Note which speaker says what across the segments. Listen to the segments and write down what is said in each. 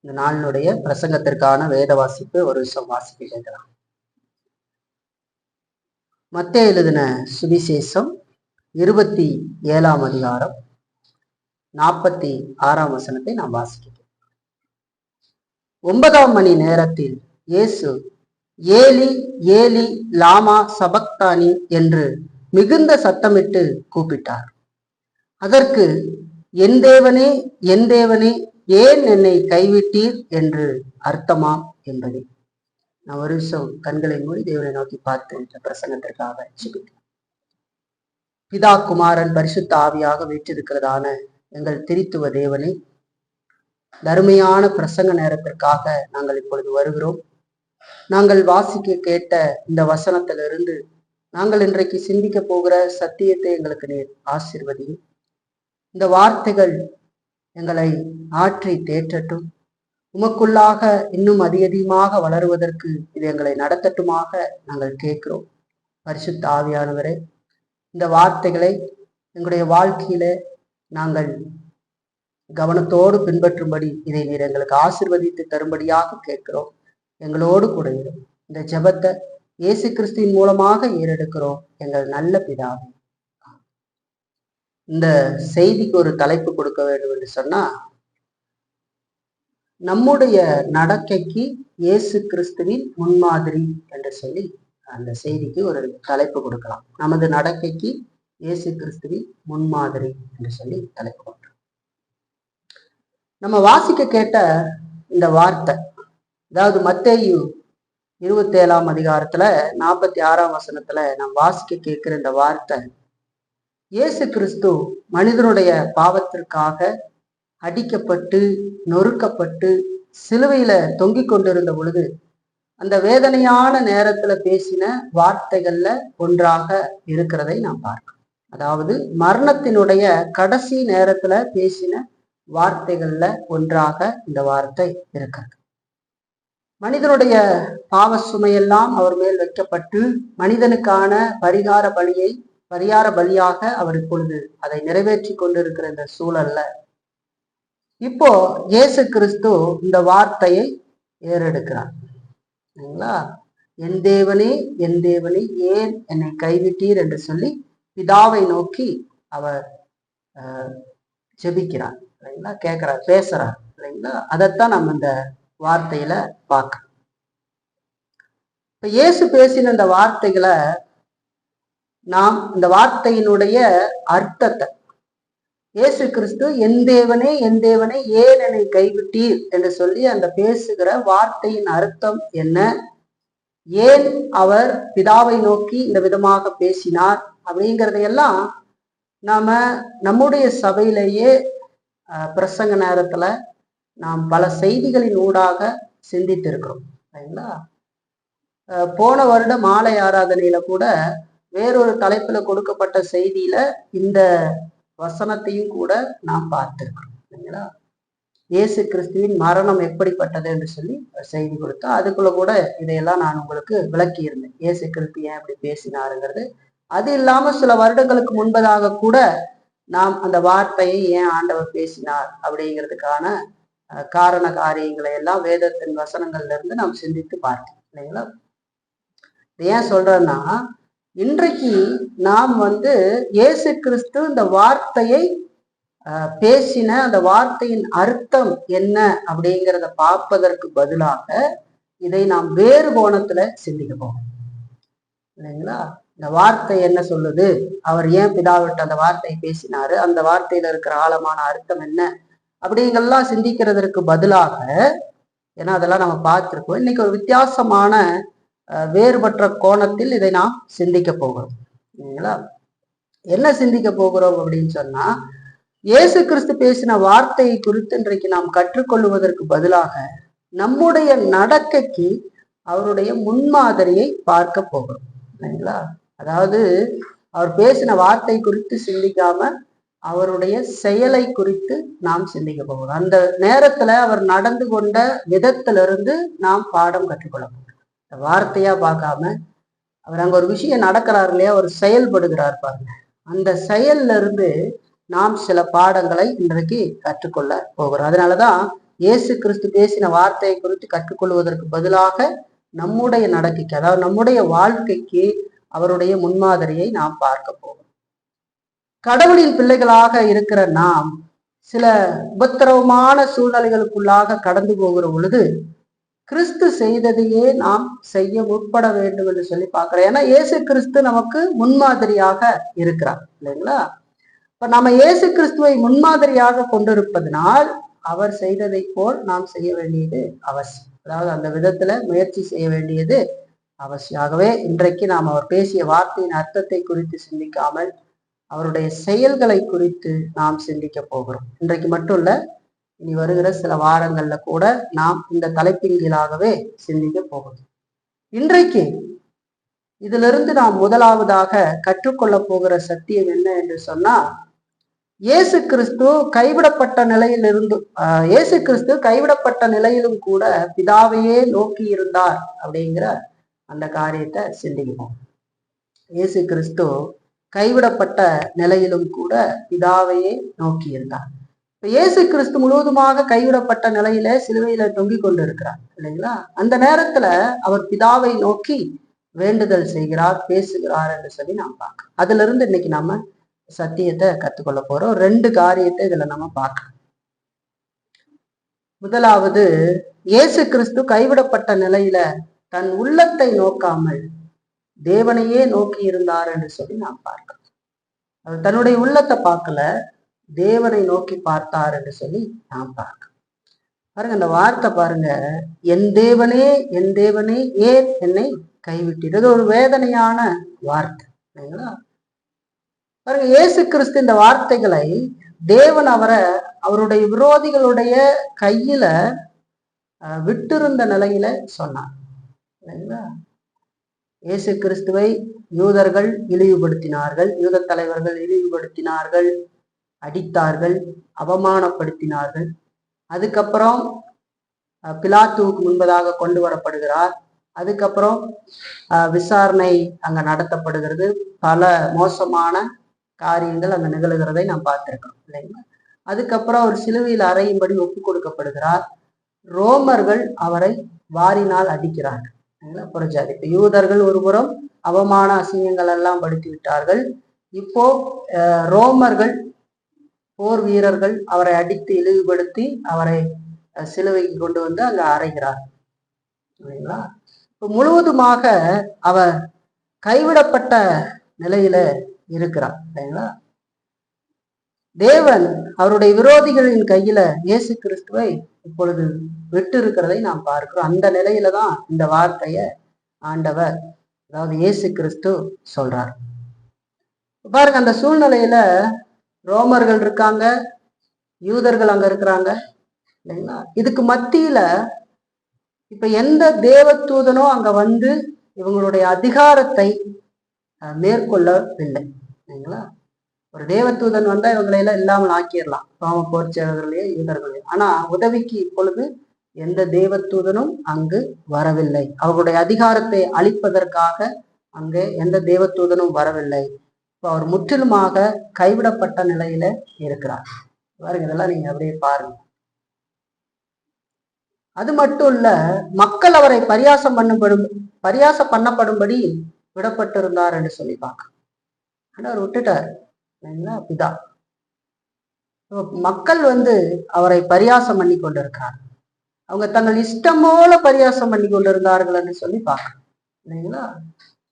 Speaker 1: இந்த நாளினுடைய பிரசங்கத்திற்கான வேத வாசிப்பு ஒரு விஷயம் வாசிக்க கேட்கலாம். மத்தேயு எழுதின சுவிசேஷம் 27ஆம் அதிகாரம் 46ஆம் வசனத்தை நாம் வாசிக்கிறோம். 9ஆம் மணி நேரத்தில் இயேசு ஏலி ஏலி லாமா சபக்தானி என்று மிகுந்த சத்தமிட்டு கூப்பிட்டார். அதற்கு என் தேவனே என் தேவனே ஏன் என்னை கைவிட்டீர் என்று அர்த்தமாம் என்பதே. நான் ஒரு விஷயம் கண்களை மூடி தேவனை நோக்கி பார்த்து இந்த பிரசங்கத்திற்காக ஜெபிக்கிறேன். பிதா குமாரன் பரிசுத்த ஆவியாக வீற்றிருக்கிறதான எங்கள் திரித்துவ தேவனை, தருமையான பிரசங்க நேரத்திற்காக நாங்கள் இப்பொழுது வருகிறோம். நாங்கள் வாசிக்க கேட்ட இந்த வசனத்திலிருந்து நாங்கள் இன்றைக்கு சிந்திக்க போகிற சத்தியத்தை எங்களுக்கு நீர் ஆசீர்வதியும். இந்த வார்த்தைகள் எங்களை ஆற்றி தேற்றட்டும். உமக்குள்ளாக இன்னும் அதிகமாக வளருவதற்கு இது எங்களை நடத்தட்டுமாக நாங்கள் கேட்கிறோம். பரிசுத்த ஆவியானவரே, இந்த வார்த்தைகளை எங்களுடைய வாழ்க்கையில நாங்கள் கவனத்தோடு பின்பற்றும்படி இதை நீர் எங்களுக்கு ஆசீர்வதித்து தரும்படியாக கேட்கிறோம். எங்களோடு கூட இந்த ஜெபத்தை இயேசு கிறிஸ்துவின் மூலமாக ஏறெடுக்கிறோம் எங்கள் நல்ல பிதாவே. இந்த செய்திக்கு ஒரு தலைப்பு கொடுக்க வேண்டும் என்று சொன்னா, நம்முடைய நடக்கைக்கு இயேசு கிறிஸ்துவின் முன்மாதிரி என்று சொல்லி அந்த செய்திக்கு ஒரு தலைப்பு கொடுக்கலாம். நமது நடக்கைக்கு இயேசு கிறிஸ்துவின் முன்மாதிரி என்று சொல்லி தலைப்பு கொடுக்கலாம். நம்ம வாசிக்க கேட்ட இந்த வார்த்தை, அதாவது மத்தேயு 27ஆம் அதிகாரத்துல 46ஆம் வசனத்துல நாம் வாசிக்க கேட்கிற இந்த வார்த்தை, இயேசு கிறிஸ்து மனிதனுடைய பாவத்திற்காக அடிக்கப்பட்டு நொறுக்கப்பட்டு சிலுவையில தொங்கிக் கொண்டிருந்த பொழுது அந்த வேதனையான நேரத்துல பேசின வார்த்தைகள்ல ஒன்றாக இருக்கிறதை நாம் பார்க்கிறோம். அதாவது மரணத்தினுடைய கடைசி நேரத்துல பேசின வார்த்தைகள்ல ஒன்றாக இந்த வார்த்தை இருக்கிறது. மனிதனுடைய பாவ சுமையெல்லாம் அவர் மேல் வைக்கப்பட்டு மனிதனுக்கான பரிகார பலியாக அவர் இப்பொழுது அதை நிறைவேற்றி கொண்டிருக்கிற இந்த சூழல்ல இப்போ இயேசு கிறிஸ்து இந்த வார்த்தையை ஏறெடுக்கிறார். என் தேவனே என் தேவனே ஏன் என்னை கைவிட்டீர் என்று சொல்லி பிதாவை நோக்கி அவர் ஜெபிக்கிறார் இல்லைங்களா, கேட்கிறார், பேசுறார் இல்லைங்களா. அதைத்தான் நம்ம இந்த வார்த்தையில பார்க்க. இப்ப இயேசு பேசின இந்த வார்த்தைகளை நாம் இந்த வார்த்தையினுடைய அர்த்தத்தை, இயேசு கிறிஸ்து என் தேவனே ஏன் என்னை கைவிட்டீர் என்று சொல்லி அந்த பேசுகிற வார்த்தையின் அர்த்தம் என்ன, ஏன் அவர் பிதாவை நோக்கி இந்த விதமாக பேசினார் அப்படிங்கிறதையெல்லாம் நாம நம்முடைய சபையிலேயே பிரசங்க நேரத்துல நாம் பல செய்திகளின் ஊடாக சிந்தித்து இருக்கிறோம் சரிங்களா. போன வருட மாலை ஆராதனையில கூட வேறொரு தலைப்புல கொடுக்கப்பட்ட செய்தியில இந்த வசனத்தையும் கூட நாம் பார்த்திருக்கிறோம் சரிங்களா. இயேசு கிறிஸ்துவின் மரணம் எப்படிப்பட்டது என்று சொல்லி செய்தி கொடுத்தா அதுக்குள்ள கூட இதையெல்லாம் நான் உங்களுக்கு விளக்கி இருந்தேன். இயேசு கிறிஸ்து ஏன் அப்படி பேசினாருங்கிறது. அது இல்லாம சில வருடங்களுக்கு முன்பதாக கூட நாம் அந்த வார்த்தையை ஏன் ஆண்டவர் பேசினார் அப்படிங்கிறதுக்கான காரண காரியங்களை எல்லாம் வேதத்தின் வசனங்கள்ல இருந்து நாம் சிந்தித்து பார்த்தோம் இல்லைங்களா. ஏன் சொல்றேன்னா, இன்றைக்கு நாம் இயேசு கிறிஸ்து இந்த வார்த்தையை பேசின அந்த வார்த்தையின் அர்த்தம் என்ன அப்படிங்கிறத பார்ப்பதற்கு பதிலாக இதை நாம் வேறு கோணத்துல சிந்திக்க போறோம் இல்லைங்களா. இந்த வார்த்தை என்ன சொல்லுது, அவர் ஏன் பிதாவிட்ட அந்த வார்த்தையை பேசினாரு, அந்த வார்த்தையில இருக்கிற ஆழமான அர்த்தம் என்ன அப்படிங்கெல்லாம் சிந்திக்கிறதற்கு பதிலாக, ஏன்னா அதெல்லாம் நம்ம பார்த்திருக்கோம், இன்னைக்கு ஒரு வித்தியாசமான வேறுபட்ட கோணத்தில் இதை நாம் சிந்திக்க போகிறோம் இல்லைங்களா. என்ன சிந்திக்க போகிறோம் அப்படின்னு சொன்னா, இயேசு கிறிஸ்து பேசின வார்த்தையை குறித்து இன்றைக்கு நாம் கற்றுக்கொள்வதற்கு பதிலாக நம்முடைய நடக்கைக்கு அவருடைய முன்மாதிரியை பார்க்க போகிறோம் இல்லைங்களா. அதாவது அவர் பேசின வார்த்தை குறித்து சிந்திக்காம அவருடைய செயலை குறித்து நாம் சிந்திக்க போகிறோம். அந்த நேரத்துல அவர் நடந்து கொண்ட விதத்திலிருந்து நாம் பாடம் கற்றுக்கொள்ள போகிறோம். வார்த்தையா பார்க்காம அவர் அங்க ஒரு விஷயம் நடக்கிறார் இல்லையா, அவர் செயல்படுகிறார் பாருங்க. அந்த செயல்ல இருந்து நாம் சில பாடங்களை இன்றைக்கு கற்றுக்கொள்ள போகிறோம். அதனாலதான் இயேசு கிறிஸ்து பேசின வார்த்தையை குறித்து கற்றுக்கொள்வதற்கு பதிலாக நம்முடைய நடக்கைக்கு, அதாவது நம்முடைய வாழ்க்கைக்கு அவருடைய முன்மாதிரியை நாம் பார்க்க போகிறோம். கடவுளின் பிள்ளைகளாக இருக்கிற நாம் சில உபத்திரவமான சூழ்நிலைகளுக்குள்ளாக கடந்து போகிற பொழுது கிறிஸ்து செய்ததையே நாம் செய்ய முற்பட வேண்டும் என்று சொல்லி பார்க்கிறோம். ஏன்னா இயேசு கிறிஸ்து நமக்கு முன்மாதிரியாக இருக்கிறார் இல்லைங்களா? இப்ப நம்ம இயேசு கிறிஸ்துவை முன்மாதிரியாக கொண்டிருப்பதனால் அவர் செய்ததை போல் நாம் செய்ய வேண்டியது அவசியம். அதாவது அந்த விதத்துல முயற்சி செய்ய வேண்டியது அவசியம். ஆகவே இன்றைக்கு நாம் அவர் பேசிய வார்த்தையின் அர்த்தத்தை குறித்து சிந்திக்காமல் அவருடைய செயல்களை குறித்து நாம் சிந்திக்க போகிறோம். இன்றைக்கு மட்டும் இல்ல, இனி வருகிற சில வாரங்கள்ல கூட நாம் இந்த தலைப்பின் கீழாகவே சிந்திக்க போகிறோம். இன்றைக்கு இதிலிருந்து நாம் முதலாவதாக கற்றுக்கொள்ள போகிற சத்தியம் என்ன என்று சொன்னா, இயேசு கிறிஸ்து கைவிடப்பட்ட நிலையிலும் கூட பிதாவையே நோக்கி இருந்தார் அப்படிங்கிற அந்த காரியத்தை சிந்திக்கணும். இயேசு கிறிஸ்து கைவிடப்பட்ட நிலையிலும் கூட பிதாவையே நோக்கி இருந்தார். இப்ப இயேசு கிறிஸ்து முழுவதுமாக கைவிடப்பட்ட நிலையில சிலுவையில தொங்கிக் கொண்டு இருக்கிறார் இல்லைங்களா? அந்த நேரத்துல அவர் பிதாவை நோக்கி வேண்டுதல் செய்கிறார், பேசுகிறார் என்று சொல்லி நாம் பார்க்கிறோம். அதுல இருந்து இன்னைக்கு நாம சத்தியத்தை கத்துக்கொள்ள போறோம். 2 காரியத்தை இதுல நம்ம பார்க்கலாம். முதலாவது, இயேசு கிறிஸ்து கைவிடப்பட்ட நிலையில தன் உள்ளத்தை நோக்காமல் தேவனையே நோக்கி இருந்தார் என்று சொல்லி நாம் பார்க்கிறோம். அவர் தன்னுடைய உள்ளத்தை பார்க்கல, தேவனை நோக்கி பார்த்தார் என்று சொல்லி நாம் பார்க்கிறோம். பாருங்க, அந்த வார்த்தை பாருங்க, என் தேவனே என் தேவனே ஏன் என்னை கைவிட்டீர். இது ஒரு வேதனையான வார்த்தை இல்லைங்களா? பாருங்க, இயேசு கிறிஸ்து இந்த வார்த்தைகளை தேவன் அவருடைய விரோதிகளுடைய கையில விட்டிருந்த நிலையில சொன்னார் இல்லைங்களா? இயேசு கிறிஸ்துவை யூதர்கள் இழிவுபடுத்தினார்கள், யூத தலைவர்கள் இழிவுபடுத்தினார்கள், அடித்தார்கள், அவமானப்படுத்தினார்கள். அதுக்கப்புறம் பிலாத்துவுக்கு முன்பதாக கொண்டு வரப்படுகிறார். அதுக்கப்புறம் விசாரணை அங்க நடத்தப்படுகிறது. பல மோசமான காரியங்கள் அங்க நிகழ்கிறதை நாம் பார்த்திருக்கோம் இல்லைங்களா? அதுக்கப்புறம் அவர் சிலுவையில் அறையும்படி ஒப்பு கொடுக்கப்படுகிறார். ரோமர்கள் அவரை வாரினால் அடிக்கிறார்கள். புறஜாதி யூதர்கள் ஒருபுறம் அவமான அசிங்கங்கள் எல்லாம் படுத்தி விட்டார்கள். இப்போ ரோமர்கள் போர் வீரர்கள் அவரை அடித்து இழிவுபடுத்தி அவரை சிலுவைக்கு கொண்டு வந்து அங்க அறைகிறார் இல்லைங்களா? இப்போ முழுவதுமாக அவர் கைவிடப்பட்ட நிலையில இருக்கிறார் இல்லைங்களா? தேவன் அவருடைய விரோதிகளின் கையில இயேசு கிறிஸ்துவை இப்பொழுது விட்டு இருக்கிறதை நாம் பார்க்கிறோம். அந்த நிலையில தான் இந்த வார்த்தைய ஆண்டவர், அதாவது இயேசு கிறிஸ்து சொல்றார். பாருங்க, அந்த சூழ்நிலையில ரோமர்கள் இருக்காங்க, யூதர்கள் அங்க இருக்கிறாங்க இல்லைங்களா? இதுக்கு மத்தியில இப்ப எந்த தேவதூதனோ அங்க வந்து இவங்களுடைய அதிகாரத்தை மேற்கொள்ளவில்லை இல்லைங்களா? ஒரு தேவதூதன் வந்தா இவங்களையெல்லாம் இல்லாமல் ஆக்கிடலாம், ரோம போர் சேவகர்களையே யூதர்களையே. ஆனா உதவிக்கு இப்பொழுது எந்த தேவதூதனும் அங்கு வரவில்லை. அவர்களுடைய அதிகாரத்தை அளிப்பதற்காக அங்கே எந்த தேவதூதனும் வரவில்லை. இப்போ அவர் முற்றிலுமாக கைவிடப்பட்ட நிலையில இருக்கிறார். பாருங்க, இதெல்லாம் நீங்க அப்படியே பாருங்க. அது மட்டும் இல்ல, மக்கள் அவரை பரியாசம் பண்ணப்படும்படி விடப்பட்டிருந்தார் என்று சொல்லி பார்க்க. ஆனா அவர் விட்டுட்டார் பிதா. மக்கள் அவரை பரியாசம் பண்ணி கொண்டிருக்கிறார். அவங்க தங்கள் இஷ்டம் போல பரியாசம் பண்ணி கொண்டிருந்தார்கள் என்று சொல்லி பார்க்க இல்லைங்களா?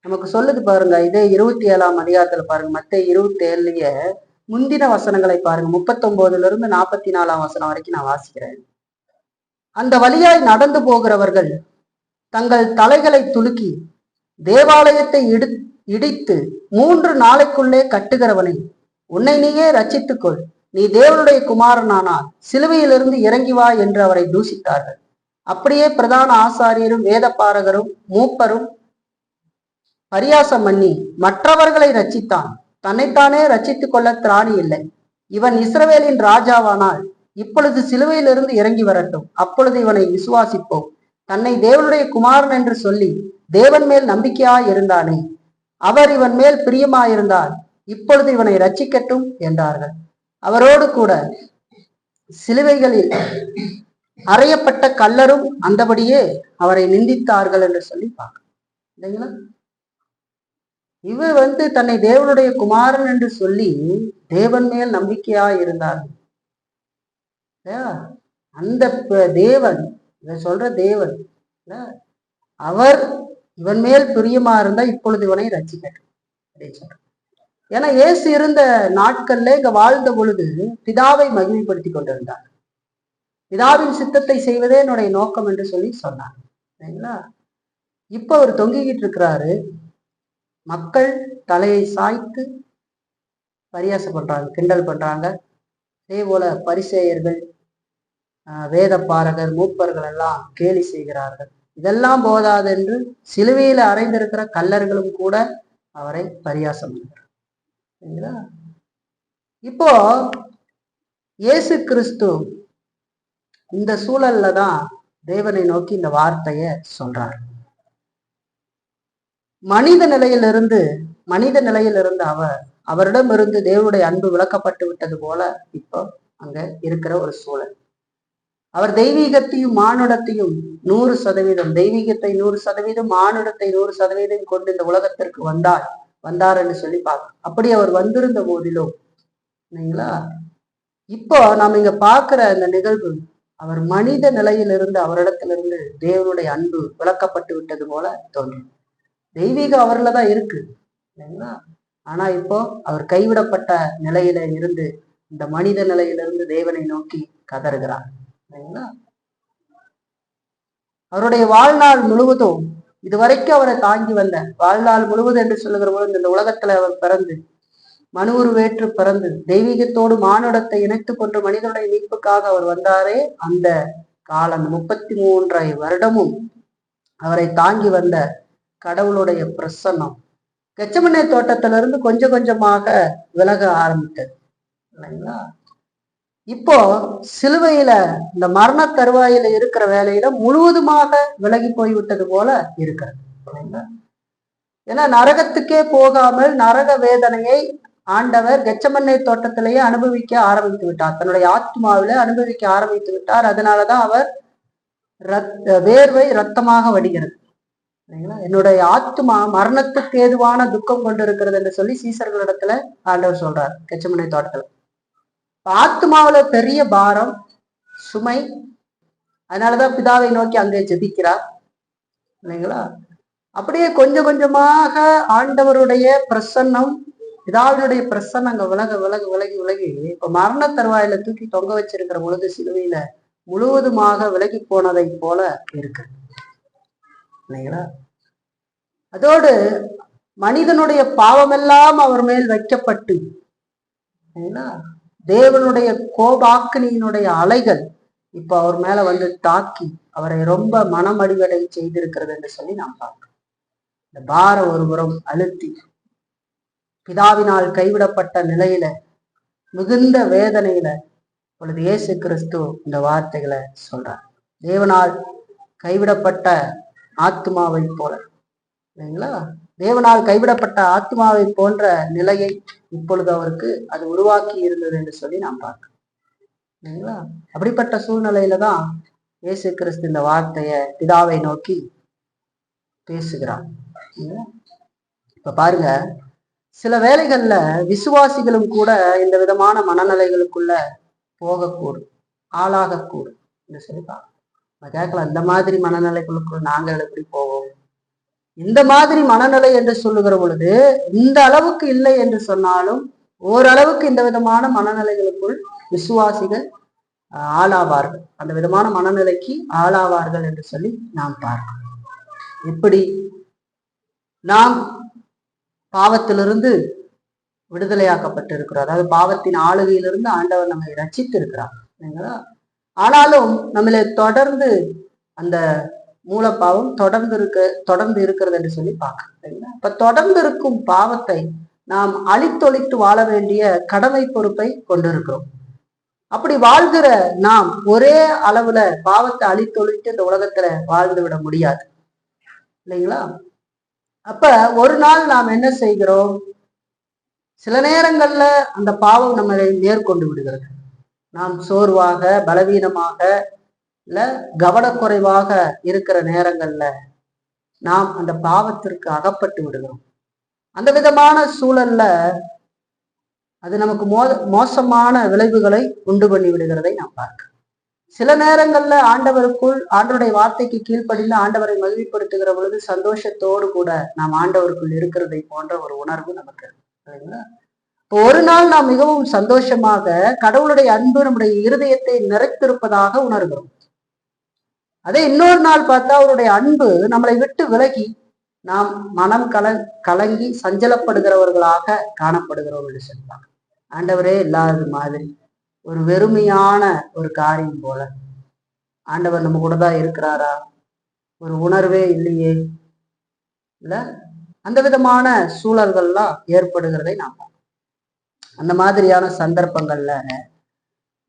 Speaker 1: நமக்கு சொல்லுது பாருங்க, இதே 27ஆம் அதிகாரத்துல பாருங்க, மத்தேயு 27லயே முந்தின வசனங்களை பாருங்க, 39 44ஆம் வசனம் வரைக்கும் நான் வாசிக்கிறேன். அந்த வழியாய் நடந்து போகிறவர்கள் தங்கள் தலைகளை துலுக்கி தேவாலயத்தை இடித்து 3 நாளைக்குள்ளே கட்டுகிறவனை, உன்னை நீயே ரட்சித்துக்கொள், நீ தேவனுடைய குமாரனானால் சிலுவையிலிருந்து இறங்கி வா என்று அவரை தூஷித்தார்கள். அப்படியே பிரதான ஆசாரியரும் வேதபாரகரும் மூப்பரும் பரியாசம் பண்ணி மற்றவர்களை ரட்சித்தான், தன்னைத்தானே ரட்சித்துக் கொள்ள திராணி இல்லை. இவன் இஸ்ரவேலின் ராஜாவானால் இப்பொழுது சிலுவையிலிருந்து இறங்கி வரட்டும், அப்பொழுது இவனை விசுவாசிப்போம். தன்னை தேவனுடைய குமாரன் என்று சொல்லி தேவன் மேல் நம்பிக்கையாய் இருந்தானே, அவர் இவன் மேல் பிரியமாயிருந்தால் இப்பொழுது இவனை ரட்சிக்கட்டும் என்றார்கள். அவரோடு கூட சிலுவைகளில் அறையப்பட்ட கல்லரும் அந்தபடியே அவரை நிந்தித்தார்கள் என்று சொல்லி பார்க்க இல்லைங்களா. இவர் தன்னை தேவனுடைய குமாரன் என்று சொல்லி தேவன் மேல் நம்பிக்கையா இருந்தார். அந்த தேவன், இவன் சொல்ற தேவன், அவர் இவன் மேல் பிரியமா இருந்தா இப்பொழுது இவனை ரட்சிக்கட்டும் அப்படின்னு சொல்ற. ஏன்னா இயேசு இருந்த நாட்கள்ல இங்க வாழ்ந்த பொழுது பிதாவை மகிமைப்படுத்தி கொண்டிருந்தார். பிதாவின் சித்தத்தை செய்வதே என்னுடைய நோக்கம் என்று சொல்லி சொன்னார். சரிங்களா. இப்ப அவர் தொங்கிக்கிட்டு இருக்கிறாரு. மக்கள் தலையை சாய்த்து பரியாசம் பண்றாங்க, கிண்டல் பண்றாங்க. அதே போல பரிசேயர்கள், வேத பாரகர், மூப்பர்கள் எல்லாம் கேலி செய்கிறார்கள். இதெல்லாம் போதாது என்று சிலுவையில அறைந்திருக்கிற கல்லர்களும் கூட அவரை பரியாசம் பண்றாங்க. இப்போ இயேசு கிறிஸ்து இந்த சூழல்ல தான் தேவனை நோக்கி இந்த வார்த்தைய சொல்றார். மனித நிலையிலிருந்து அவரிடம் இருந்து தேவனுடைய அன்பு விளக்கப்பட்டு விட்டது போல இப்போ அங்க இருக்கிற ஒரு சூழல். அவர் தெய்வீகத்தையும் மானுடத்தையும் 100%, தெய்வீகத்தை 100%, மானுடத்தை 100% கொண்டு இந்த உலகத்திற்கு வந்தார் என்று சொல்லி பார்க்க. அப்படி அவர் வந்திருந்த போதிலும் இல்லைங்களா, இப்போ நாம இங்க பார்க்கிற இந்த நிகழ்வு, அவர் மனித நிலையிலிருந்து அவரிடத்திலிருந்து தேவனுடைய அன்பு விளக்கப்பட்டு விட்டது போல தோன்றும். தெய்வீகம் அவர்ல தான் இருக்கு இல்லைங்களா. ஆனா இப்போ அவர் கைவிடப்பட்ட நிலையில இருந்து இந்த மனித நிலையிலிருந்து தேவனை நோக்கி கதறுகிறார் இல்லைங்களா. அவருடைய வாழ்நாள் முழுவதும் இதுவரைக்கும் அவரை தாங்கி வந்த வாழ்நாள் முழுவதும் என்று சொல்லுகிற போது இந்த உலகத்துல அவர் பிறந்து மனுவுருவேற்று பிறந்து தெய்வீகத்தோடு மானுடத்தை இணைத்து கொண்டு மனிதனுடைய மீட்புக்காக அவர் வந்தாரே, அந்த காலம் 33 வருடமும் அவரை தாங்கி வந்த கடவுளுடைய பிரசன்னம் கெச்சமனே தோட்டத்திலிருந்து கொஞ்சம் கொஞ்சமாக விலக ஆரம்பித்தது இல்லைங்களா. இப்போ சிலுவையில இந்த மரண தருவாயில இருக்கிற வேலையில முழுவதுமாக விலகி போய்விட்டது போல இருக்கிறது இல்லைங்களா. ஏன்னா நரகத்துக்கே போகாமல் நரக வேதனையை ஆண்டவர் கெச்சமனே தோட்டத்திலேயே அனுபவிக்க ஆரம்பித்து விட்டார், தன்னுடைய ஆத்மாவில அனுபவிக்க ஆரம்பித்து விட்டார். அதனாலதான் அவர் வேர்வை ரத்தமாக வடிகிறது. என்னுடைய ஆத்மா மரணத்துக்கு ஏதுவான துக்கம் கொண்டு இருக்கிறது என்று சொல்லி சீசர்களிடத்துல ஆண்டவர் சொல்றார் கெச்சமனே தோட்டத்துல. ஆத்மாவில பெரிய பாரம், சுமை. அதனாலதான் பிதாவை நோக்கி அங்கே ஜெபிக்கிறார் இல்லைங்களா. அப்படியே கொஞ்சம் கொஞ்சமாக ஆண்டவருடைய பிரசன்னம், பிதாவினுடைய பிரசன்னம் அங்க விலகி இப்ப மரண தருவாயில தூக்கி தொங்க வச்சிருக்கிற பொழுது சிலுவையில முழுவதுமாக விலகி போனதை போல இருக்கு இல்லைங்களா. அதோடு மனிதனுடைய பாவமெல்லாம் அவர் மேல் வைக்கப்பட்டு தேவனுடைய கோபாக்கினியினுடைய அலைகள் இப்ப அவர் மேல தாக்கி அவரை ரொம்ப மனமடிவடை செய்திருக்கிறது என்று சொல்லி நாம் பார்க்கிறோம். இந்த பார ஒருபுறம் அழுத்தி பிதாவினால் கைவிடப்பட்ட நிலையில மிகுந்த வேதனையில பொழுது இயேசு கிறிஸ்து இந்த வார்த்தைகளை சொல்றார். தேவனால் கைவிடப்பட்ட ஆத்மாவை போல இல்லைங்களா, தேவனால் கைவிடப்பட்ட ஆத்மாவை போன்ற நிலையை இப்பொழுது அவருக்கு அது உருவாக்கி இருந்தது என்று சொல்லி நாம் பார்க்கிறோம் இல்லைங்களா. அப்படிப்பட்ட சூழ்நிலையில தான் இயேசு கிறிஸ்து இந்த வார்த்தைய பிதாவை நோக்கி பேசுகிறார். இப்ப பாருங்க, சில வேளைகள்ல விசுவாசிகளும் கூட இந்த விதமான மனநிலைகளுக்குள்ள போகக்கூடும், ஆளாகக்கூடும் என்று சொல்லி கேட்கலாம். இந்த மாதிரி மனநிலைகளுக்குள் நாங்கள் எப்படி போவோம்? இந்த மாதிரி மனநிலை என்று சொல்லுகிற பொழுது இந்த அளவுக்கு இல்லை என்று சொன்னாலும் ஓரளவுக்கு இந்த விதமான மனநிலைகளுக்குள் விசுவாசிகள் ஆளாவார்கள், அந்த விதமான மனநிலைக்கு ஆளாவார்கள் என்று சொல்லி நாம் பார்க்கிறோம். எப்படி நாம் பாவத்திலிருந்து விடுதலையாக்கப்பட்டிருக்கிறோம், அதாவது பாவத்தின் ஆளுகையிலிருந்து ஆண்டவர் நம்மை ரட்சித்து இருக்கிறார் இல்லைங்களா. ஆனாலும் நம்மளை தொடர்ந்து அந்த மூலப்பாவம் தொடர்ந்து இருக்கிறது என்று சொல்லி பார்க்கிறோம். இப்ப தொடர்ந்து இருக்கும் பாவத்தை நாம் அழித்தொழித்து வாழ வேண்டிய கடமை பொறுப்பை கொண்டிருக்கிறோம். அப்படி வாழ்கிற நாம் ஒரே அளவுல பாவத்தை அழித்தொழித்து இந்த உலகத்துல வாழ்ந்து விட முடியாது இல்லைங்களா. அப்ப ஒரு நாள் நாம் என்ன செய்கிறோம், சில நேரங்கள்ல அந்த பாவம் நம்மளை மேற்கொண்டு விடுகிறது. நாம் சோர்வாக பலவீனமாக இல்ல கவனக்குறைவாக இருக்கிற நேரங்கள்ல நாம் அந்த பாவத்திற்கு அகப்பட்டு விடுகிறோம். அந்த விதமான சூழல்ல அது நமக்கு மோசமான விளைவுகளை உண்டு பண்ணி விடுகிறதை நாம் பார்க்கிறோம். சில நேரங்கள்ல ஆண்டவருடைய வார்த்தைக்கு கீழ்ப்படிந்து ஆண்டவரை மகிழ்ப்படுத்துகிற பொழுது சந்தோஷத்தோடு கூட நாம் ஆண்டவருக்குள் இருக்கிறதை போன்ற ஒரு உணர்வு நமக்கு இருக்கு. ஒரு நாள் நாம் மிகவும் சந்தோஷமாக கடவுளுடைய அன்பு நம்முடைய இருதயத்தை நிறைத்திருப்பதாக உணர்கிறோம். அதே இன்னொரு நாள் பார்த்தா அவருடைய அன்பு நம்மளை விட்டு விலகி நாம் மனம் கலங்கி சஞ்சலப்படுகிறவர்களாக காணப்படுகிறோம் என்று சொல்லுவாங்க. ஆண்டவரே இல்லாத மாதிரி ஒரு வெறுமையான ஒரு காரியம் போல ஆண்டவர் நம்ம கூட தான் இருக்கிறாரா, ஒரு உணர்வே இல்லையே, இல்ல அந்த விதமான சூழல்கள்லாம் ஏற்படுகிறதை நாம் அந்த மாதிரியான சந்தர்ப்பங்கள்ல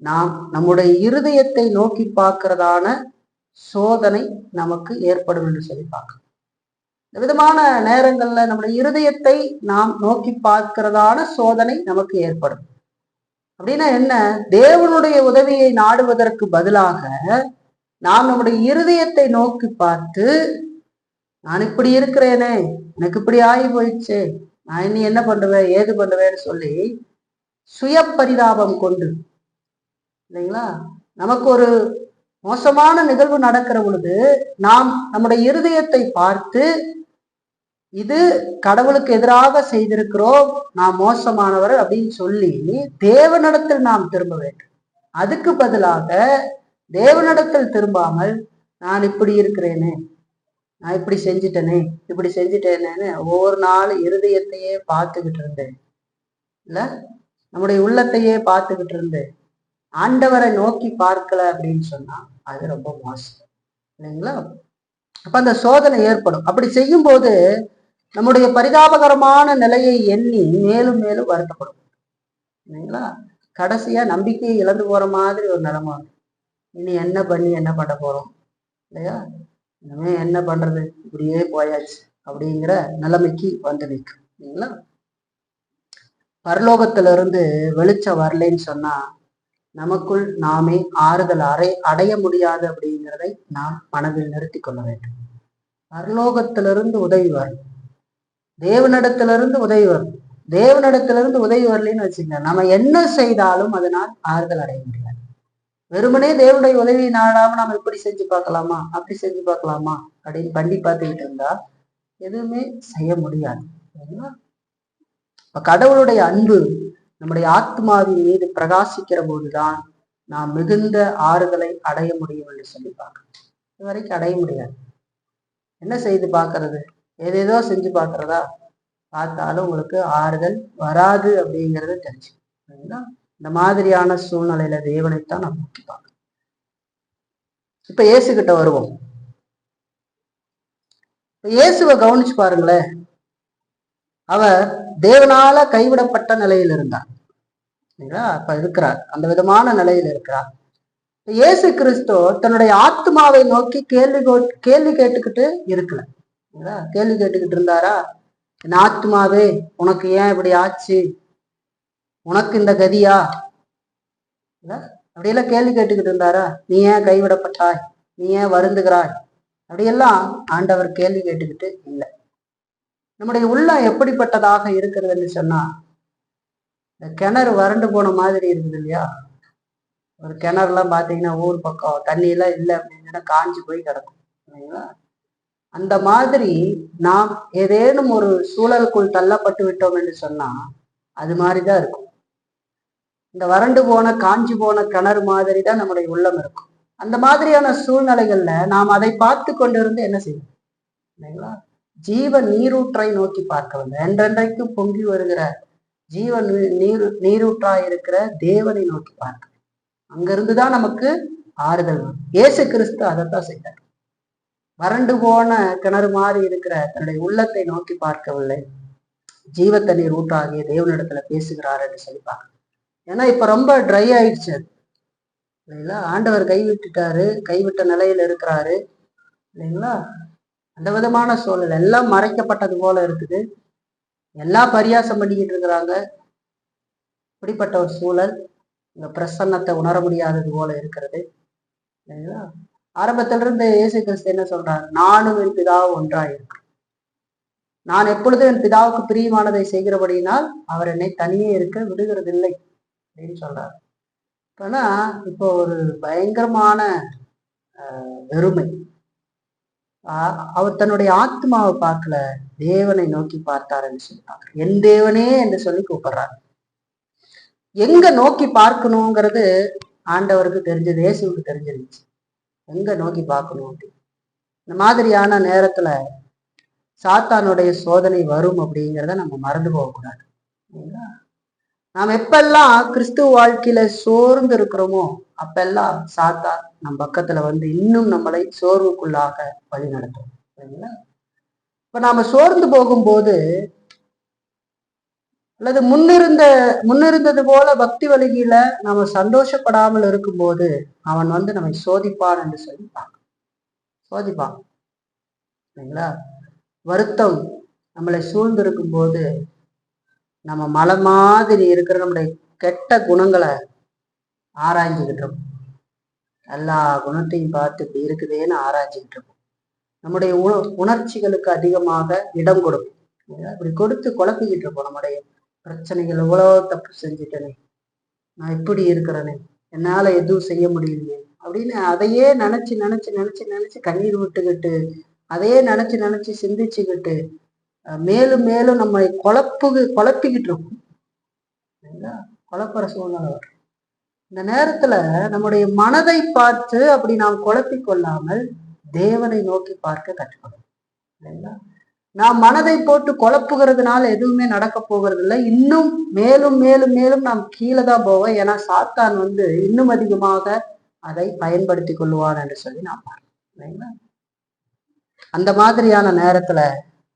Speaker 1: நாம் நம்முடைய இருதயத்தை நோக்கி பார்க்கிறதான சோதனை நமக்கு ஏற்படும் என்று சொல்லி பார்க்கணும். இந்த விதமான நேரங்கள்ல நம்முடைய இருதயத்தை நாம் நோக்கி பார்க்கிறதான சோதனை நமக்கு ஏற்படும். அப்படின்னா என்ன? தேவனுடைய உதவியை நாடுவதற்கு பதிலாக நாம் நம்முடைய இருதயத்தை நோக்கி பார்த்து, நான் இப்படி இருக்கிறேனே, எனக்கு இப்படி ஆகி போயிடுச்சு, நான் இனி என்ன பண்ணுவேன் ஏது பண்ணுவேன்னு சொல்லி சுய பரிதாபம் கொண்டு, இல்லைங்களா, நமக்கு ஒரு மோசமான நிகழ்வு நடக்கிற பொழுது நாம் நம்முடைய இருதயத்தை பார்த்து, இது கடவுளுக்கு எதிராக செய்திருக்கிறோம், நாம் மோசமானவர் அப்படின்னு சொல்லி தேவனிடத்தில் நாம் திரும்ப வேண்டும். அதுக்கு பதிலாக தேவனிடத்தில் திரும்பாமல், நான் இப்படி இருக்கிறேனே, நான் இப்படி செஞ்சிட்டேனேன்னு ஒவ்வொரு நாள் இருதயத்தையே பார்த்துக்கிட்டு இருந்தேன், இல்ல நம்முடைய உள்ளத்தையே பார்த்துக்கிட்டு இருந்தேன், ஆண்டவரை நோக்கி பார்க்கல அப்படின்னு சொன்னா அது ரொம்ப மோசம், இல்லைங்களா? அப்ப அந்த சோதனை ஏற்படும். அப்படி செய்யும் போது நம்முடைய பரிதாபகரமான நிலையை எண்ணி மேலும் மேலும் வருத்தப்படும், இல்லைங்களா? கடைசியா நம்பிக்கையை இழந்து போற மாதிரி ஒரு நிலைமை, இனி என்ன பண்ண போறோம், இல்லையா? இனிமே என்ன பண்றது, இப்படியே போயாச்சு அப்படிங்கிற நிலைமைக்கு வந்து நிற்கும், இல்லைங்களா? பரலோகத்திலிருந்து வெளிச்சம் வரலைன்னு சொன்னா நமக்குள் நாமே ஆறுதல் அடைய முடியாது அப்படிங்கிறதை நாம் மனதில் நிறுத்தி கொள்ள வேண்டும். பரலோகத்திலிருந்து உதவி வரும், தேவனிடத்திலிருந்து உதவி வரும். தேவனிடத்திலிருந்து உதவி வரலன்னு வச்சுங்க, நம்ம என்ன செய்தாலும் அதனால் ஆறுதல் அடைய முடியாது. வெறுமனே தேவனுடைய உதவி நாடாம நம்ம இப்படி செஞ்சு பார்க்கலாமா, அப்படி செஞ்சு பார்க்கலாமா அப்படின்னு பண்ணி பார்த்துக்கிட்டு இருந்தா எதுவுமே செய்ய முடியாது. இப்ப கடவுளுடைய அன்பு நம்முடைய ஆத்மாவின் மீது பிரகாசிக்கிற போதுதான் நாம் மிகுந்த ஆறுதலை அடைய முடியும் என்று சொல்லி பார்க்கணும். இது வரைக்கும் அடைய முடியாது. என்ன செய்து பார்க்கறது, ஏதேதோ செஞ்சு பார்க்கறதா பார்த்தாலும் உங்களுக்கு ஆறுதல் வராது அப்படிங்கிறது தெரிஞ்சுக்கா. இந்த மாதிரியான சூழ்நிலையில தேவனைத்தான் நம்ம நோக்கி பார்க்கணும். இப்ப இயேசுகிட்ட வருவோம். இயேசுவை கவனிச்சு பாருங்களேன். அவர் தேவனால கைவிடப்பட்ட நிலையில் இருந்தார், அப்ப இருக்கிறார், அந்த விதமான நிலையில் இருக்கிறார். இயேசு கிறிஸ்து தன்னுடைய ஆத்மாவை நோக்கி கேள்வி கேட்டுக்கிட்டு இருக்கல, கேள்வி கேட்டுக்கிட்டு இருந்தாரா? என் ஆத்மாவே உனக்கு ஏன் இப்படி ஆச்சு, உனக்கு இந்த கதியா, அப்படியெல்லாம் கேள்வி கேட்டுக்கிட்டு இருந்தாரா? நீ ஏன் கைவிடப்பட்டாய், நீ ஏன் வருந்துகிறாய், அப்படியெல்லாம் ஆண்டவர் கேள்வி கேட்டுக்கிட்டு இல்லை. நம்முடைய உள்ளம் எப்படிப்பட்டதாக இருக்கிறதுன்னு சொன்னா, இந்த கிணறு வறண்டு போன மாதிரி இருக்குது இல்லையா? ஒரு கிணறுலாம் பார்த்தீங்கன்னா ஊர் பக்கம் தண்ணியெல்லாம் இல்லை அப்படின்னா காஞ்சி போய் கிடக்கும், இல்லைங்களா? அந்த மாதிரி நாம் ஏதேனும் ஒரு சூழலுக்குள் தள்ளப்பட்டு விட்டோம் என்று சொன்னா அது மாதிரிதான் இருக்கும். இந்த வறண்டு போன காஞ்சி போன கிணறு மாதிரி தான் நம்முடைய உள்ளம் இருக்கும். அந்த மாதிரியான சூழ்நிலைகள்ல நாம் அதை பார்த்து கொண்டிருந்து என்ன செய்யும், இல்லைங்களா? ஜீவ நீரூற்றை நோக்கி பார்க்க வேண்டும். என்றென்றைக்கும் பொங்கி வருகிற ஜீவ நீரூற்றாய் இருக்கிற தேவனை நோக்கி பார்க்க, அங்கிருந்துதான் நமக்கு ஆறுதல் வரும். இயேசு கிறிஸ்து அதைத்தான் செய்தார். வறண்டு போன கிணறு மாதிரி இருக்கிற தன்னுடைய உள்ளத்தை நோக்கி பார்க்கவில்லை, ஜீவ தண்ணீர் ஊற்றாகிய தேவனிடத்துல பேசுகிறார் என்று சொல்லி பார்க்க. ஏன்னா இப்ப ரொம்ப ட்ரை ஆயிடுச்சு, இல்லைங்களா? ஆண்டவர் கைவிட்ட நிலையில இருக்கிறாரு, இல்லைங்களா? அந்த விதமான சூழல் எல்லாம் மறைக்கப்பட்டது போல இருக்குது, எல்லாம் பரியாசம் பண்ணிக்கிட்டு இருக்கிறாங்க. இப்படிப்பட்ட ஒரு சூழல், இந்த பிரசன்னத்தை உணர முடியாதது போல இருக்கிறது. இல்லைங்களா? ஆரம்பத்திலிருந்து இயேசு கிறிஸ்து என்ன சொல்றாரு? நானும் என் பிதாவும் ஒன்றாயிருக்கிறேன். நான் எப்பொழுதும் என் பிதாவுக்கு பிரியமானதை செய்கிறபடியினால் அவர் என்னை தனியே இருக்க விடுகிறதில்லை அப்படின்னு சொல்றாரு. ஆனா இப்போ ஒரு பயங்கரமான வெறுமை. அவர் தன்னுடைய ஆத்மாவை பார்க்கல, தேவனை நோக்கி பார்த்தாருன்னு சொல்லி பார்க்கிறேன். என் தேவனே என்று சொல்லி கூப்பிடுறாரு. எங்க நோக்கி பார்க்கணுங்கிறது ஆண்டவருக்கு தெரிஞ்சது, இயேசுவுக்கு தெரிஞ்சிருந்துச்சு. எங்க நோக்கி பார்க்கணும் அப்படின்னு. இந்த மாதிரியான நேரத்துல சாத்தானுடைய சோதனை வரும் அப்படிங்கிறத நம்ம மறந்து போகக்கூடாது. நாம் எப்பெல்லாம் கிறிஸ்துவ வாழ்க்கையில சோர்ந்து இருக்கிறோமோ அப்பெல்லாம் சாத்தான் நம் பக்கத்துல வந்து இன்னும் நம்மளை சோர்வுக்குள்ளாக வழி நடத்தும். சரிங்களா? இப்ப நாம சோர்ந்து போகும்போது அல்லது முன்னிருந்தது போல பக்தி வழியில நாம சந்தோஷப்படாமல் இருக்கும்போது அவன் வந்து நம்மை சோதிப்பான் என்று சொல்லி சோதிப்பான். சரிங்களா? வருத்தம் நம்மளை சூழ்ந்து இருக்கும் போது நம்ம மலை மாதிரி இருக்கிற நம்முடைய கெட்ட குணங்களை ஆராய்ஞ்சுக்கிட்டு இருப்போம். எல்லா குணத்தையும் பார்த்து இப்படி இருக்குதேன்னு ஆராய்ச்சிக்கிட்டு இருப்போம். நம்முடைய உணர்ச்சிகளுக்கு அதிகமாக இடம் கொடுப்போம். இப்படி கொடுத்து குழப்பிக்கிட்டு இருப்போம். நம்முடைய பிரச்சனைகள் எவ்வளோ தப்பு செஞ்சுட்டேனே, நான் இப்படி இருக்கிறேனே, என்னால எதுவும் செய்ய முடியலையே அப்படின்னு அதையே நினைச்சு நினைச்சு நினைச்சு நினைச்சு கண்ணீர் விட்டுக்கிட்டு அதையே நினைச்சு நினைச்சு சிந்திச்சுக்கிட்டு மேலும் மேலும் நம்ம குழப்பிக்கிட்டு இருக்கோம். குழப்பற சூழ்நிலை வரும். இந்த நேரத்துல நம்முடைய மனதை பார்த்து அப்படி நாம் குழப்பி கொள்ளாமல் தேவனை நோக்கி பார்க்க கற்றுக்கணும். இல்லைங்களா? நாம் மனதை போட்டு குழப்புகிறதுனால எதுவுமே நடக்க போகிறது இல்லை. இன்னும் மேலும் மேலும் மேலும் நாம் கீழே தான் போவோம். ஏன்னா சாத்தான் வந்து இன்னும் அதிகமாக அதை பயன்படுத்தி கொள்வான் என்று சொல்லி நாம் பார்க்கணும். இல்லைங்களா? அந்த மாதிரியான நேரத்துல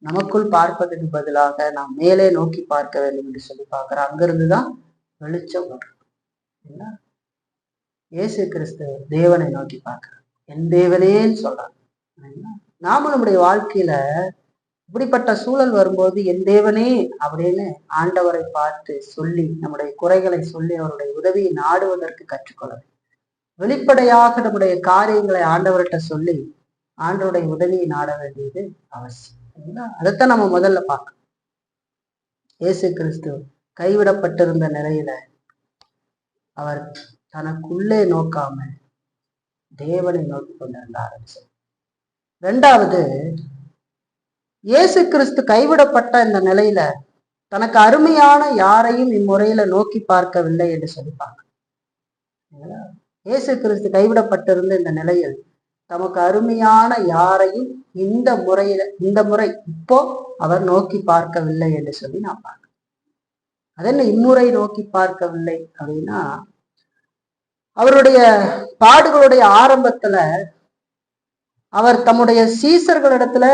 Speaker 1: நமக்குள் பார்ப்பதற்கு பதிலாக நாம் மேலே நோக்கி பார்க்க வேண்டும் என்று சொல்லி பார்க்கிறோம். அங்கிருந்துதான் வெளிச்சம் வரும். இயேசு கிறிஸ்து தேவனை நோக்கி பார்க்கிறார். என் தேவனேன்னு சொல்றாங்க. நாம நம்முடைய வாழ்க்கையில இப்படிப்பட்ட சூழல் வரும்போது என் தேவனே அப்படின்னு ஆண்டவரை பார்த்து சொல்லி நம்முடைய குறைகளை சொல்லி அவருடைய உதவியை நாடுவதற்கு கற்றுக்கொள்ள வெளிப்படையாக நம்முடைய காரியங்களை ஆண்டவர்கிட்ட சொல்லி ஆண்டவருடைய உதவியை நாட வேண்டியது அவசியம். அதைத்தான் நம்ம முதல்ல பார்க்கணும். இயேசு கிறிஸ்து கைவிடப்பட்டிருந்த நிலையில அவர் தனக்குள்ளே நோக்காம தேவனை நோக்கி கொண்டிருந்தார். ரெண்டாவது, இயேசு கிறிஸ்து கைவிடப்பட்ட இந்த நிலையில தனக்கு அருமையான யாரையும் இம்முறையில நோக்கி பார்க்கவில்லை என்று சொல்லிப்பாங்க. இயேசு கிறிஸ்து கைவிடப்பட்டிருந்த இந்த நிலையில் தமக்கு அருமையான யாரையும் இந்த முறை இப்போ அவர் நோக்கி பார்க்கவில்லை என்று சொல்லி நான் பார்க்கிறேன். அது என்ன இம்முறை நோக்கி பார்க்கவில்லை அப்படின்னா, அவருடைய பாடுகளுடைய ஆரம்பத்துல அவர் தம்முடைய சீசர்களிடத்துல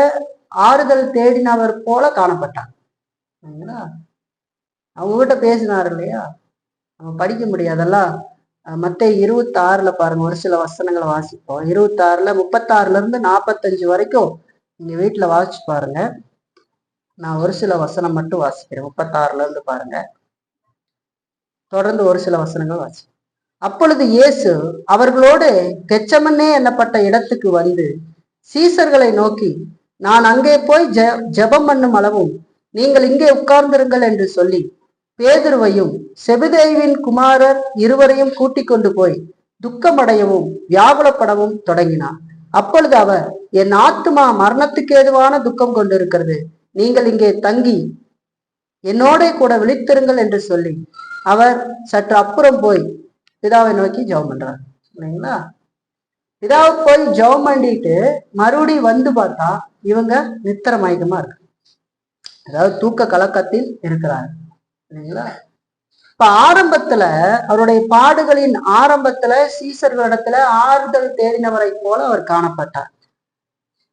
Speaker 1: ஆறுதல் தேடினவர் போல காணப்பட்டார். அவங்க கிட்ட பேசினார் இல்லையா? நம்ம படிக்க முடியாதெல்லாம் மத்தேயு 26 பாருங்க, ஒரு சில வசனங்களை வாசிப்போம். 26 36 45 வரைக்கும் நீங்க வீட்டுல வாசிச்சு பாருங்க. நான் ஒரு சில வசனம் மட்டும் வாசிக்கிறேன். 36 பாருங்க, தொடர்ந்து ஒரு சில வசனங்கள் வாசி. அப்பொழுது இயேசு அவர்களோடு கெச்சமனே என்னப்பட்ட இடத்துக்கு வந்து சீசர்களை நோக்கி, நான் அங்கே போய் ஜெபம் பண்ணும் அளவும் நீங்கள் இங்கே உட்கார்ந்திருங்கள் என்று சொல்லி பேதுருவையும் செபதேயுவின் குமாரர் இருவரையும் கூட்டிக் கொண்டு போய் துக்கமடையவும் வியாகுலப்படவும் தொடங்கினார். அப்பொழுது அவர், என் ஆத்துமா மரணத்துக்கு ஏதுவான துக்கம் கொண்டிருக்கிறது, நீங்கள் இங்கே தங்கி என்னோட கூட விழித்திருங்கள் என்று சொல்லி அவர் சற்று அப்புறம் போய் பிதாவை நோக்கி ஜெபம் பண்றார். இல்லைங்களா? பிதாவை போய் ஜெபம் பண்ணிட்டு மறுபடியும் வந்து பார்த்தா இவங்க நித்திர மயக்கமா இருக்கு, அதாவது தூக்க கலக்கத்தில் இருக்கிறார். இல்லைங்களா? இப்ப ஆரம்பத்துல அவருடைய பாடுகளின் ஆரம்பத்துல சீசர்களிடத்துல ஆறுதல் தேடினவரை போல அவர் காணப்பட்டார்.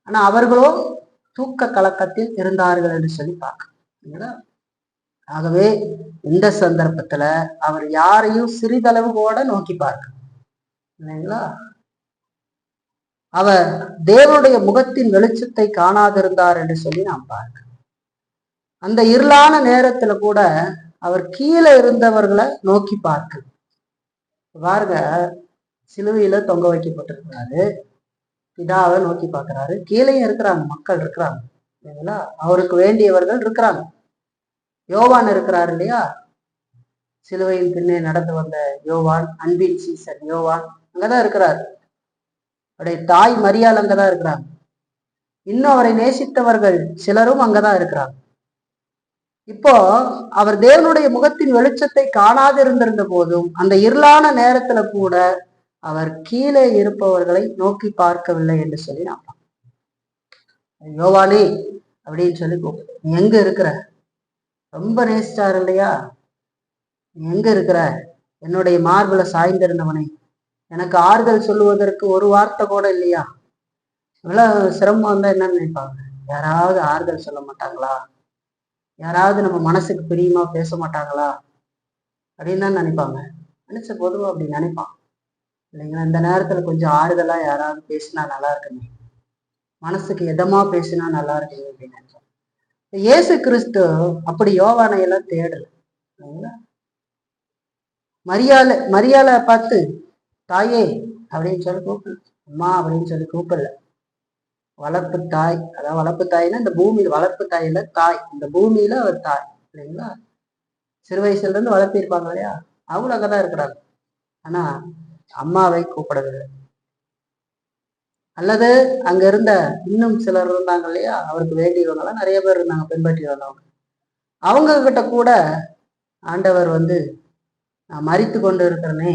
Speaker 1: ஆனா அவர்களோ தூக்க கலக்கத்தில் இருந்தார்கள் என்று சொல்லி பார்க்க. ஆகவே இந்த சந்தர்ப்பத்துல அவர் யாரையும் சிறிதளவு கூட நோக்கி பார்க்க. இல்லைங்களா? அவர் தேவனுடைய முகத்தின் வெளிச்சத்தை காணாதிருந்தார் என்று சொல்லி நாம் பார்க்க. அந்த இருளான நேரத்துல கூட அவர் கீழே இருந்தவர்களை நோக்கி பார்க்க. பாருங்க, சிலுவையில தொங்க வைக்கப்பட்டிருக்கிறாரு. பிதாவை நோக்கி பார்க்கிறாரு. கீழே இருக்கிறாங்க, மக்கள் இருக்கிறாங்க இல்லைங்களா? அவருக்கு வேண்டியவர்கள் இருக்கிறாங்க. யோவான் இருக்கிறாரு இல்லையா? சிலுவையின் பின்னே நடந்து வந்த யோவான், அன்பின் சீசன் யோவான் அங்கதான் இருக்கிறார். அவருடைய தாய் மரியாள் அங்கதான் இருக்கிறாங்க. இன்னும் அவரை நேசித்தவர்கள் சிலரும் அங்கதான் இருக்கிறாங்க. இப்போ அவர் தேவனுடைய முகத்தின் வெளிச்சத்தை காணாது இருந்திருந்த போதும் அந்த இருளான நேரத்துல கூட அவர் கீழே இருப்பவர்களை நோக்கி பார்க்கவில்லை என்று சொல்லி நான் யோவானே அப்படின்னு சொல்லி கூப்பிடு. நீ எங்க இருக்கிற? ரொம்ப நேசிச்சார் இல்லையா? நீ எங்க இருக்கிற? என்னுடைய மார்புல சாய்ந்திருந்தவனை, எனக்கு ஆறுதல் சொல்லுவதற்கு ஒரு வார்த்தை கூட இல்லையா? இவ்வளவு சிரமம் வந்தா என்னன்னு நினைப்பாங்க? யாராவது ஆறுதல் சொல்ல மாட்டாங்களா? யாராவது நம்ம மனசுக்கு பிரியமா பேச மாட்டாங்களா அப்படின்னு தான் நினைப்பாங்க. நினைச்ச பொதுவா அப்படி நினைப்பான் இல்லைங்களா? இந்த நேரத்துல கொஞ்சம் ஆறுதலா யாராவது பேசினா நல்லா இருக்குமே, மனசுக்கு எதமா பேசினா நல்லா இருக்குமே அப்படின்னு நினைப்பாங்க. இயேசு கிறிஸ்து அப்படி யோவானையெல்லாம் தேடல. மரியாளை பார்த்து தாயே அப்படின்னு சொல்லி கூப்பிடல, அம்மா அப்படின்னு சொல்லி கூப்பிடல. வளர்ப்பு தாய், அதாவது வளர்ப்பு தாய்னா இந்த பூமியில, வளர்ப்பு தாயில தாய், இந்த பூமியில அவர் தாய் இல்லைங்களா? சிறு வயசுல இருந்து வளர்த்திருப்பாங்க இல்லையா? அவங்களும் அங்கதான் இருக்கிறாங்க. ஆனா அம்மாவை கூப்பிடவில்லை. அல்லது அங்க இருந்த இன்னும் சிலர் இருந்தாங்க இல்லையா? அவருக்கு வேண்டியவங்க எல்லாம் நிறைய பேர் இருந்தாங்க, பின்பற்றி வந்தவங்க. அவங்க கிட்ட கூட ஆண்டவர் நான் மரித்து கொண்டு இருக்கிறேனே,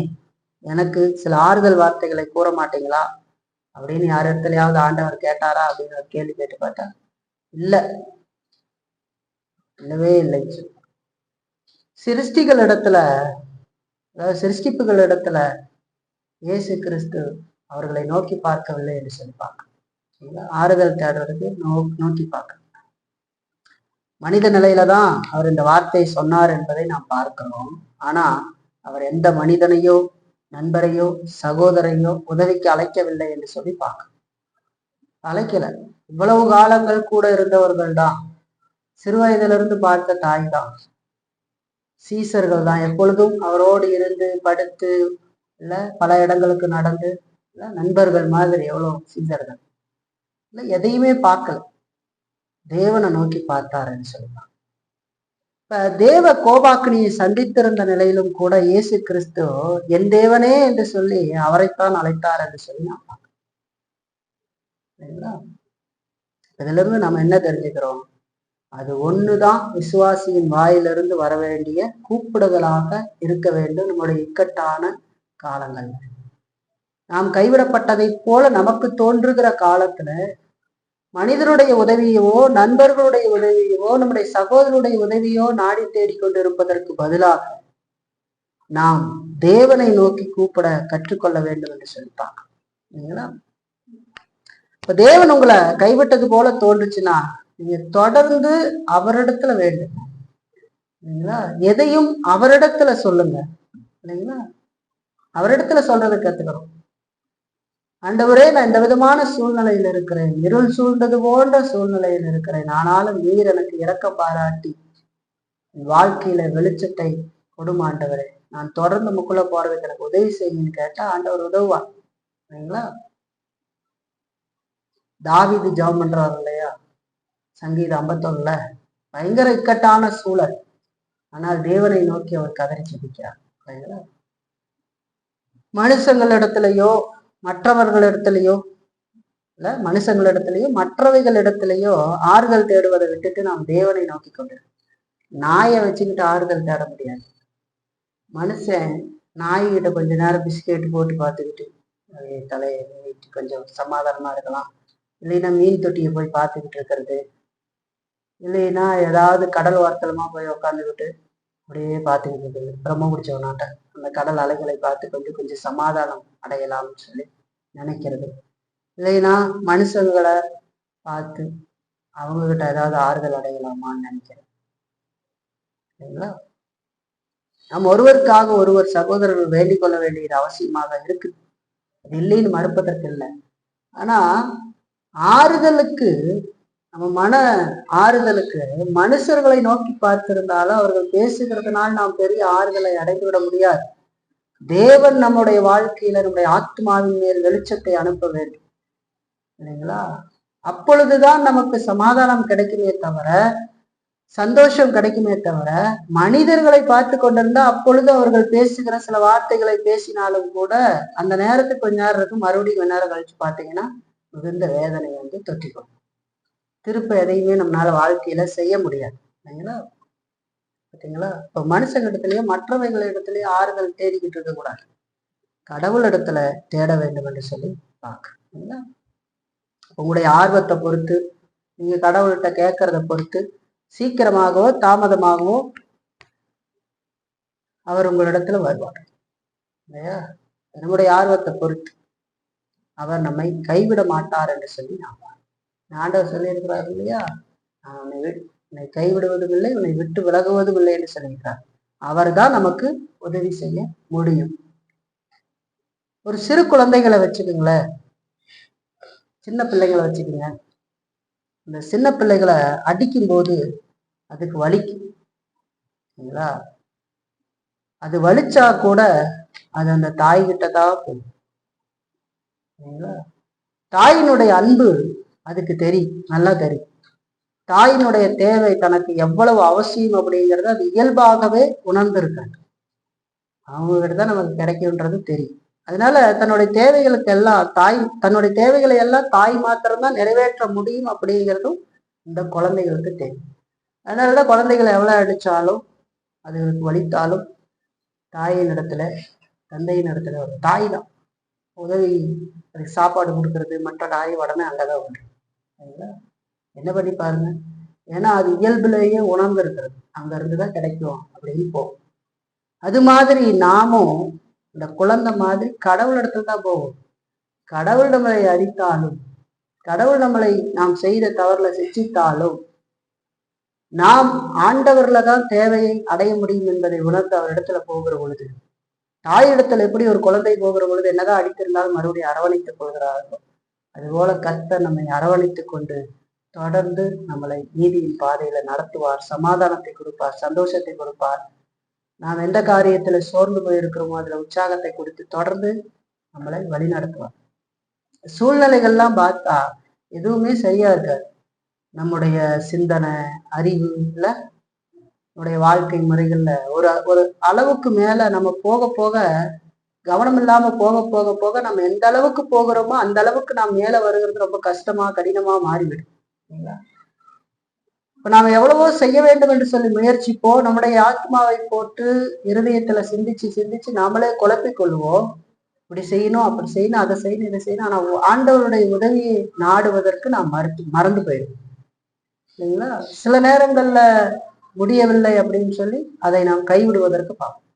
Speaker 1: எனக்கு சில ஆறுதல் வார்த்தைகளை கூற மாட்டீங்களா அப்படின்னு யார் இடத்துலயாவது ஆண்டவர் கேட்டாரா அப்படின்னு ஒரு கேள்வி கேட்டு பார்த்தா இல்லவே இல்லை. சிருஷ்டிகள் இடத்துல, அதாவது சிருஷ்டிப்புகள் இடத்துல இயேசு கிறிஸ்து அவர்களை நோக்கி பார்க்கவில்லை என்று சொல்லி பார்க்க, ஆறுதல் தேடுறதுக்கு நோக்கி பார்க்க, மனித நிலையில தான் அவர் இந்த வார்த்தையை சொன்னார் என்பதை நாம் பார்க்கிறோம். ஆனா அவர் எந்த மனிதனையோ, நண்பரையோ, சகோதரையோ உதவிக்கு அழைக்கவில்லை என்று சொல்லி பார்க்க, அழைக்கல. இவ்வளவு காலங்கள் கூட இருந்தவர்கள் தான், சிறு வயதிலிருந்து பார்த்த தாய் தான், சீசர்கள் தான், எப்பொழுதும் அவரோடு இருந்து படுத்து இல்ல பல இடங்களுக்கு நடந்து இல்ல நண்பர்கள் மாதிரி எவ்வளவு சீசர்கள் இல்ல, எதையுமே பார்க்கல, தேவனை நோக்கி பார்த்தாருன்னு சொல்லலாம். இப்ப தேவ கோபாக்கினியை சந்தித்திருந்த நிலையிலும் கூட இயேசு கிறிஸ்து என் தேவனே என்று சொல்லி அவரைத்தான் அழைத்தார் என்று சொல்லி நான் பார்க்கிறேன். இதுல இருந்து நம்ம என்ன தெரிஞ்சுக்கிறோம்? அது ஒண்ணுதான் விசுவாசியின் வாயிலிருந்து வர வேண்டிய கூப்பிடுதலாக இருக்க வேண்டும். நம்முடைய இக்கட்டான காலங்கள், நாம் கைவிடப்பட்டதை போல நமக்கு தோன்றுகிற காலத்துல மனிதனுடைய உதவியோ, நண்பர்களுடைய உதவியோ, நம்முடைய சகோதரனுடைய உதவியோ நாடி தேடிக்கொண்டிருப்பதற்கு பதிலாக நாம் தேவனை நோக்கி கூப்பிட கற்றுக்கொள்ள வேண்டும் என்று சொல்லிட்டாங்க. இப்ப தேவன் உங்களை கைவிட்டது போல தோன்றுச்சுன்னா நீங்க தொடர்ந்து அவரிடத்துல வேண்டும் இல்லைங்களா? எதையும் அவரிடத்துல சொல்லுங்க இல்லைங்களா? அவரிடத்துல சொல்றது கத்துக்கிறோம். ஆண்டவரே, நான் இந்த விதமான சூழ்நிலையில் இருக்கிறேன், இருள் சூழ்ந்தது போன்ற சூழ்நிலையில் இருக்கிறேன், ஆனாலும் நீர் எனக்கு இரக்கம் பாராட்டி என் வாழ்க்கையில வெளிச்சத்தை கொடும் ஆண்டவரே, நான் தொடர்ந்து முக்குள்ள போறதுக்கு எனக்கு உதவி செய்யுன்னு கேட்டா ஆண்டவர் உதவுவார் இல்லைங்களா? தாவீது ஜெபம் பண்றாரு இல்லையா? சங்கீதம் 51ல பயங்கர இக்கட்டான சூழல், ஆனால் தேவனை நோக்கி அவர் கதறி ஜெபிக்கிறார் இல்லைங்களா? மனுஷங்களிடத்திலேயோ, மற்றவர்களிடத்திலேயோ, இல்ல மனுஷங்களிடத்திலேயோ மற்றவைகளிடத்திலேயோ ஆறுதல் தேடுவதை விட்டுட்டு நாம் தேவனை நோக்கி கொண்டு, நாயை வச்சுக்கிட்டு ஆறுதல் தேட முடியாது. மனுஷன் நாய்கிட்ட கொஞ்ச நேரம் பிஸ்கெட் போட்டு பார்த்துக்கிட்டு தலையை கொஞ்சம் சமாதானமா இருக்கலாம், இல்லைன்னா மீன் தொட்டியை போய் பார்த்துக்கிட்டு இருக்கிறது, இல்லைன்னா ஏதாவது கடல் வார்த்தலமா போய் உட்காந்துக்கிட்டு அப்படியே பார்த்துக்கிட்டு இருக்குது, பிரம்ம பிடிச்சவனாட்ட அந்த கடல் அலைகளை பார்த்து கொஞ்சம் கொஞ்சம் சமாதானம் அடையலாம்னு சொல்லி நினைக்கிறது, இல்லைன்னா மனுஷங்களை பார்த்து அவங்க கிட்ட ஏதாவது ஆறுதல் அடையலாமான்னு நினைக்கிறேன் இல்லைங்களா? நாம் ஒருவருக்காக ஒருவர் சகோதரர்கள் வேண்டிக் கொள்ள வேண்டியது அவசியமாக இருக்கு, அது இல்லைன்னு மறுப்பதற்கு இல்லை. ஆனா ஆறுதலுக்கு, நம்ம மன ஆறுதலுக்கு மனுஷர்களை நோக்கி பார்த்திருந்தாலும் அவர்கள் பேசுகிறதுனால் நாம் பெரிய ஆறுதலை அடைந்துவிட முடியாது. தேவன் நம்முடைய வாழ்க்கையில நம்முடைய ஆத்மாவின் மேல் வெளிச்சத்தை அனுப்ப வேண்டும் இல்லைங்களா? அப்பொழுதுதான் நமக்கு சமாதானம் கிடைக்குமே தவிர, சந்தோஷம் கிடைக்குமே தவிர, மனிதர்களை பார்த்து கொண்டிருந்தா அப்பொழுது அவர்கள் பேசுகிற சில வார்த்தைகளை பேசினாலும் கூட அந்த நேரத்துக்கு கொஞ்ச நேரம் இருக்கும், மறுபடியும் கொஞ்ச நேரம் கழிச்சு பார்த்தீங்கன்னா மிகுந்த வேதனை தொற்றிக்கும். திருப்ப எதையுமே நம்மளால வாழ்க்கையில செய்ய முடியாது இல்லைங்களா? பார்த்தீங்களா? இப்ப மனுஷங்களிடத்திலேயே மற்றவைகளிடத்திலேயே ஆறுதல் தேடிக்கிட்டு இருக்க கூடாது, கடவுள் இடத்துல தேட வேண்டும் என்று சொல்லி பார்க்க. உங்களுடைய ஆர்வத்தை பொறுத்து, நீங்க கடவுள்கிட்ட கேட்கறத பொறுத்து சீக்கிரமாகவோ தாமதமாகவோ அவர் உங்களிடத்துல வருவார் இல்லையா? நம்முடைய ஆர்வத்தை பொறுத்து அவர் நம்மை கைவிட மாட்டார் என்று சொல்லி ஆண்டவர் சொல்லியிருக்கிறார் இல்லையா? நான் உன்னை கைவிடுவதும் இல்லை, உன்னை விட்டு விலகுவதும் இல்லை என்று சொல்லியிருக்கிறார். அவர் தான் நமக்கு உதவி செய்ய முடியும். ஒரு சிறு குழந்தைகளை வச்சுக்கோங்களேன், சின்ன பிள்ளைகளை வச்சுக்கோங்க. இந்த சின்ன பிள்ளைகளை அடிக்கும் போது அதுக்கு வலிக்குங்களா? அது வலிச்சா கூட அது அந்த தாய்கிட்ட தான் போகும். தாயினுடைய அன்பு அதுக்கு தெரியும், நல்லா தெரியும். தாயினுடைய தேவை தனக்கு எவ்வளவு அவசியம் அப்படிங்கிறது அது இயல்பாகவே உணர்ந்திருக்காங்க. அவங்க கிட்ட தான் நமக்கு கிடைக்கும்ன்றது தெரியும். அதனால தன்னுடைய தேவைகளுக்கு எல்லாம் தன்னுடைய தேவைகளை எல்லாம் தாய் மாத்திரம்தான் நிறைவேற்ற முடியும் அப்படிங்கிறதும் இந்த குழந்தைகளுக்கு தெரியும். அதனாலதான் குழந்தைகளை எவ்வளவு அடிச்சாலும் அதுகளுக்கு வலித்தாலும் தாயின் இடத்துல, தந்தையின் இடத்துல ஒரு தாய் தான் உதவி, அதுக்கு சாப்பாடு கொடுக்கறது, மற்ற தாய் உடனே அங்கதான் உண்டு. என்ன பண்ணி பாருங்க, ஏன்னா அது இயல்புலேயே உணர்ந்து இருக்கிறது, அங்க இருந்துதான் கிடைக்கும் அப்படின்னு போகும். அது மாதிரி நாமும் இந்த குழந்தை மாதிரி கடவுள் இடத்துல தான் போவோம். கடவுள் நம்மளை அடித்தாலும், கடவுள் நம்மளை நாம் செய்த தவறுல சிச்சித்தாலும் நாம் ஆண்டவர்ல தான் தேவையை அடைய முடியும் என்பதை உணர்ந்து அவர் இடத்துல போகிற பொழுது, தாயிடத்துல எப்படி ஒரு குழந்தை போகிற பொழுது என்னதான் அடித்திருந்தாலும் மறுபடியும் அரவணைத்துக் கொள்கிறார்களோ, அதுபோல கர்த்தர் நம்மை அரவணைத்துக் கொண்டு தொடர்ந்து நம்மளை நீதியின் பாதையில நடத்துவார், சமாதானத்தை கொடுப்பார், சந்தோஷத்தை கொடுப்பார். நாம் எந்த காரியத்துல சோர்ந்து போயிருக்கிறோமோ அதுல உற்சாகத்தை கொடுத்து தொடர்ந்து நம்மளை வழி நடத்துவார். சூழ்நிலைகள்லாம் பார்த்தா எதுவுமே சரியா இருக்காது. நம்முடைய சிந்தனை, அறிவுல, நம்முடைய வாழ்க்கை முறைகள்ல ஒரு ஒரு அளவுக்கு மேல நம்ம போக போக, கவனம் இல்லாம போக போக போக நம்ம எந்த அளவுக்கு போகிறோமோ அந்த அளவுக்கு நாம் மேல வருகிறது ரொம்ப கஷ்டமா கடினமா மாறிவிடும். இப்ப நாம எவ்வளவோ செய்ய வேண்டும் என்று சொல்லி முயற்சிப்போம், நம்முடைய ஆத்மாவை போட்டு இருதயத்துல சிந்திச்சு சிந்திச்சு நாமளே குழப்பிக் கொள்வோம். இப்படி செய்யணும், அப்படி செய்யணும், அதை செய்யணும், இதை செய்யணும். ஆனா ஆண்டவருடைய உதவியை நாடுவதற்கு நாம் மறந்து போயிடும் இல்லைங்களா? சில நேரங்கள்ல முடியவில்லை அப்படின்னு சொல்லி அதை நாம் கைவிடுவதற்கு பார்ப்போம்.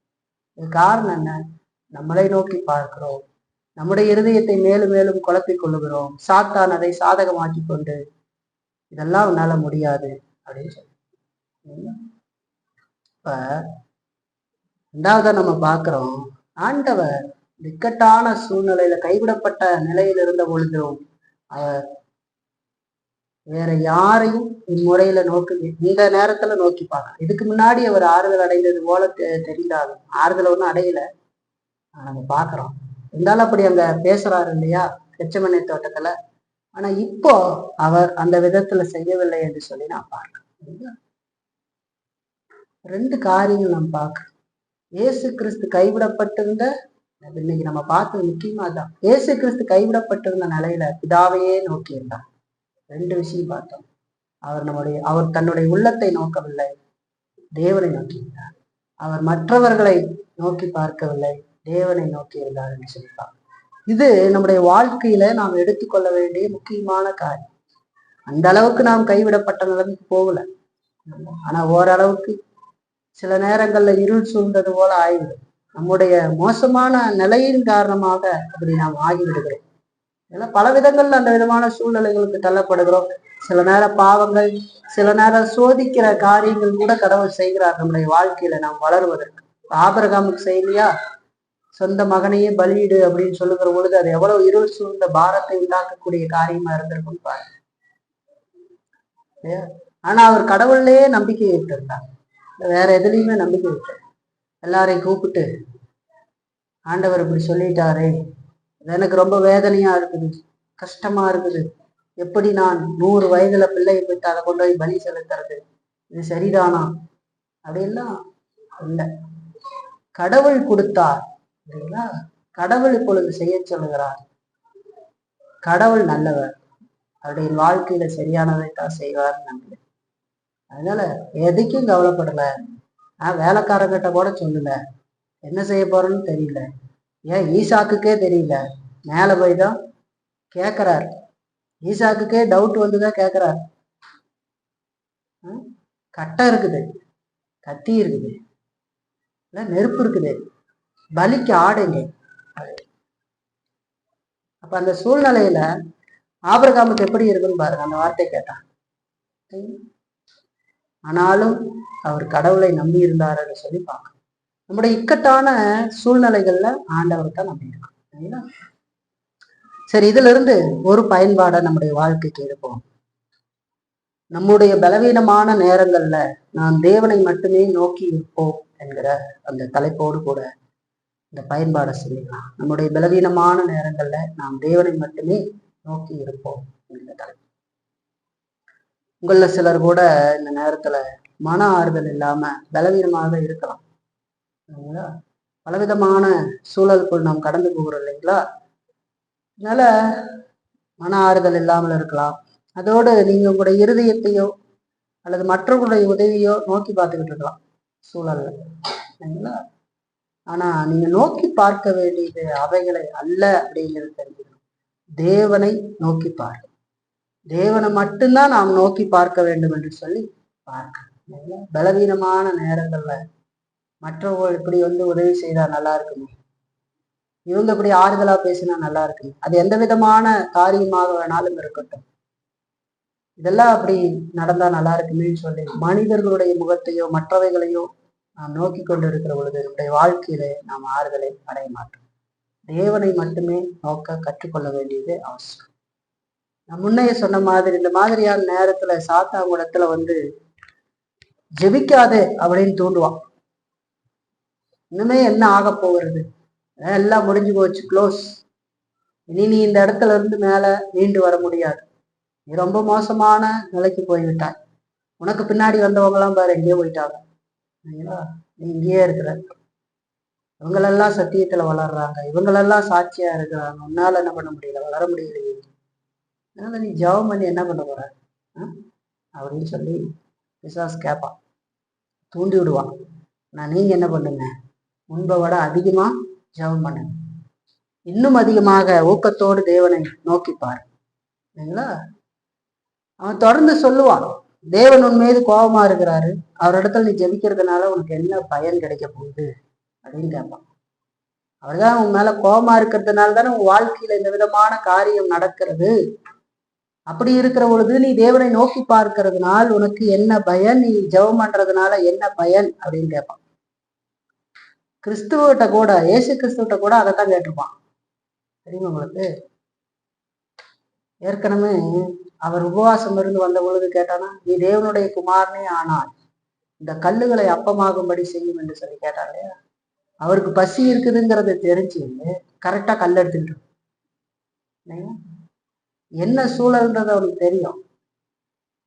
Speaker 1: இது காரணம் என்ன? நம்மளை நோக்கி பார்க்கிறோம், நம்முடைய இருதயத்தை மேலும் மேலும் குழப்பிக் கொள்ளுகிறோம், சாத்தான் அதை சாதகமாக்கி கொண்டு இதெல்லாம் உன்னால முடியாது அப்படின்னு சொல்லி. இப்ப ரெண்டாவதா நம்ம பார்க்கிறோம், ஆண்டவர் இக்கட்டான சூழ்நிலையில கைவிடப்பட்ட நிலையில் இருந்த பொழுதும் அவர் வேற யாரையும் இம்முறையில இந்த நேரத்துல நோக்கி பார்க்க. இதுக்கு முன்னாடி அவர் ஆறுதல் அடைந்தது போல தெரிந்தாலும் ஆறுதல் ஒன்றும் அடையல, நம்ம பாக்குறோம். இருந்தாலும் அப்படி அங்க பேசுறாரு இல்லையா கெச்சமனை தோட்டத்துல. ஆனா இப்போ அவர் அந்த விதத்துல செய்யவில்லை என்று சொல்லி நான் பார்க்கிறேன். ரெண்டு காரியங்கள் நாம் பார்க்கிறோம். இயேசு கிறிஸ்து கைவிடப்பட்டிருந்த, இன்னைக்கு நம்ம பார்த்தது முக்கியமா தான், இயேசு கிறிஸ்து கைவிடப்பட்டிருந்த நிலையில பிதாவையே நோக்கி இருந்தார். ரெண்டு விஷயம் பார்த்தோம். அவர் தன்னுடைய உள்ளத்தை நோக்கவில்லை, தேவனை நோக்கி இருந்தார். அவர் மற்றவர்களை நோக்கி பார்க்கவில்லை, தேவனை நோக்கி இருந்தார் என்று சொல்லிப்பார். இது நம்முடைய வாழ்க்கையில நாம் எடுத்துக்கொள்ள வேண்டிய முக்கியமான காரியம். அந்த அளவுக்கு நாம் கைவிடப்பட்ட நிலைமைக்கு போகல, ஆனா ஓரளவுக்கு சில நேரங்கள்ல இருள் சூழ்ந்தது போல ஆகிவிடும். நம்முடைய மோசமான நிலையின் காரணமாக அப்படி நாம் ஆகிவிடுகிறோம். ஏன்னா பல விதங்கள்ல அந்த விதமான சூழ்நிலைகளுக்கு தள்ளப்படுகிறோம். சில நேரம் பாவங்கள், சில நேரம் சோதிக்கிற காரியங்கள் கூட கடவுள் செய்கிறார் நம்முடைய வாழ்க்கையில நாம் வளருவதற்கு. ஆபிரகாமுக்கு செய்யலையா, சொந்த மகனையே பலியிடு அப்படின்னு சொல்லுகிற பொழுது அது எவ்வளவு இருள் சூழ்ந்த பாரத்தை உண்டாக்கக்கூடிய காரியமா இருந்திருக்கும் பாரு. ஆனா அவர் கடவுள்லயே நம்பிக்கை வைத்திருந்தார், வேற எதுலையுமே நம்பிக்கை வைத்தார். எல்லாரையும் கூப்பிட்டு ஆண்டவர் இப்படி சொல்லிட்டாரே, எனக்கு ரொம்ப வேதனையா இருக்குது, கஷ்டமா இருக்குது, எப்படி நான் 100 வயதுல பிள்ளையை போயிட்டு அதை கொண்டு போய் பலி செலுத்துறது, இது சரிதானா அப்படின்லாம் இல்லை. கடவுள் கொடுத்தார் இல்லைங்களா, கடவுள் இப்பொழுது செய்ய சொல்லுகிறார். கடவுள் நல்லவர், அவருடைய வாழ்க்கையில சரியானதை தான் செய்வார் நம்புறேன். அதனால எதுக்கும் கவலைப்படல. வேலைக்காரங்கிட்ட கூட சொல்லல, என்ன செய்ய போறேன்னு தெரியல. ஏன் ஈசாக்குக்கே தெரியல, மேல போய் தான் கேட்கிறார். ஈசாக்குக்கே டவுட் வந்துதான் கேட்கிறார். கட்டை இருக்குது, கத்தி இருக்குது, இல்ல நெருப்பு இருக்குது, பலிக்கு ஆடுங்க. அப்ப அந்த சூழ்நிலையில ஆபிரகாமுக்கு எப்படி இருக்குன்னு பாருங்க, அந்த வார்த்தை கேட்டான். ஆனாலும் அவர் கடவுளை நம்பி இருந்தாருன்னு சொல்லி பார்க்கணும். நம்முடைய இக்கட்டான சூழ்நிலைகள்ல ஆண்டவர் தான் நம்பி இருக்கோம். சரி, இதுல இருந்து ஒரு பயன்பாடை நம்முடைய வாழ்க்கைக்கு எடுப்போம். நம்முடைய பலவீனமான நேரங்கள்ல நாம் தேவனை மட்டுமே நோக்கி இருப்போம் என்கிற அந்த தலைப்போடு கூட இந்த பயன்பாடை சொல்லிக்கலாம். நம்முடைய பலவீனமான நேரங்கள்ல நாம் தேவனை மட்டுமே நோக்கி இருப்போம் என்கிற தலைப்பு. உங்கள சிலர் கூட இந்த நேரத்துல மன ஆறுதல் இல்லாம பலவீனமாக இருக்கலாம். பலவிதமான சூழலுக்குள் நாம் கடந்து போகிறோம் இல்லைங்களா. அதனால மன ஆறுதல் இல்லாமல் இருக்கலாம். அதோடு நீங்க உங்களுடைய இருதயத்தையோ அல்லது மற்றவர்களுடைய உதவியோ நோக்கி பார்த்துக்கிட்டு இருக்கலாம் சூழல்ல, சரிங்களா. ஆனா நீங்க நோக்கி பார்க்க வேண்டியது அவைகளை அல்ல அப்படிங்கிறது தெரிஞ்சுக்கணும். தேவனை நோக்கி பார்க்க, தேவனை மட்டும்தான் நாம் நோக்கி பார்க்க வேண்டும் என்று சொல்லி பார்க்க. பலவீனமான நேரங்கள்ல மற்றவர்கள் இப்படி உதவி செய்தா நல்லா இருக்குமே, இவங்க இப்படி ஆறுதலா பேசினா நல்லா இருக்குமே, அது எந்த விதமான காரியமாக வேணாலும் இருக்கட்டும், இதெல்லாம் அப்படி நடந்தா நல்லா இருக்குமேன்னு சொல்லி மனிதர்களுடைய முகத்தையோ மற்றவைகளையோ நாம் நோக்கி கொண்டு இருக்கிற பொழுது நம்முடைய வாழ்க்கையில நாம் ஆறுதலை அடைய மாட்டோம். தேவனை மட்டுமே நோக்க கற்றுக்கொள்ள வேண்டியது அவசியம். நான் முன்னைய சொன்ன மாதிரி இந்த மாதிரியான நேரத்துல சாத்தாங்குளத்துல ஜெபிக்காதே அப்படின்னு தூண்டுவான். இன்னுமே என்ன ஆக போகிறது, எல்லாம் முடிஞ்சு போச்சு, க்ளோஸ், இனி நீ இந்த இடத்துல இருந்து மேல மீண்டு வர முடியாது, நீ ரொம்ப மோசமான நிலைக்கு போய்விட்டாய், உனக்கு பின்னாடி வந்தவங்கலாம் பாரு எங்கேயோ போயிட்டாங்க, நீ இங்கேயே இருக்கிற, இவங்களெல்லாம் சத்தியத்துல வளர்றாங்க, இவங்களெல்லாம் சாட்சியா இருக்கிறாங்க, உன்னால என்ன பண்ண முடியல, வளர முடியலையே, அதனால நீ ஜெபம் பண்ணி என்ன பண்ண போற அப்படின்னு சொல்லி பிசாசு கேட்பான், தூண்டி விடுவான். நான் நீங்க என்ன பண்ணுங்க, முன்பை விட அதிகமா ஜெபம் பண்ணுங்க, இன்னும் அதிகமாக ஊக்கத்தோடு தேவனை நோக்கிப்பார், சரிங்களா. அவன் தொடர்ந்து சொல்லுவான், தேவன் உன் மீது கோபமா இருக்கிறாரு, அவரிடத்துல நீ ஜெபிக்கிறதுனால உனக்கு என்ன பயன் கிடைக்க போகுது அப்படின்னு கேட்பான். அவர்தான் உன் மேல கோபமா இருக்கிறதுனால தானே உன் வாழ்க்கையில இந்த விதமான காரியம் நடக்கிறது, அப்படி இருக்கிற பொழுது நீ தேவனை நோக்கி பார்க்கிறதுனால் உனக்கு என்ன பயன், நீ ஜெபம் பண்றதுனால என்ன பயன் அப்படின்னு கேட்பான். கிறிஸ்துவகிட்ட கூட, இயேசு கிறிஸ்துவிட்ட கூட அதைத்தான் கேட்டிருப்பான், தெரியுமா உங்களுக்கு. ஏற்கனவே அவர் உபவாசம் இருந்து வந்த பொழுது கேட்டானா, நீ தேவனுடைய குமாரனே ஆனால் இந்த கல்லுகளை அப்பமாகும்படி செய்யும் என்று சொல்லி கேட்டார் இல்லையா. அவருக்கு பசி இருக்குதுங்கிறத தெரிஞ்சு கரெக்டா கல் எடுத்துக்கிட்டு, என்ன சூழல்ன்றது அவனுக்கு தெரியும்,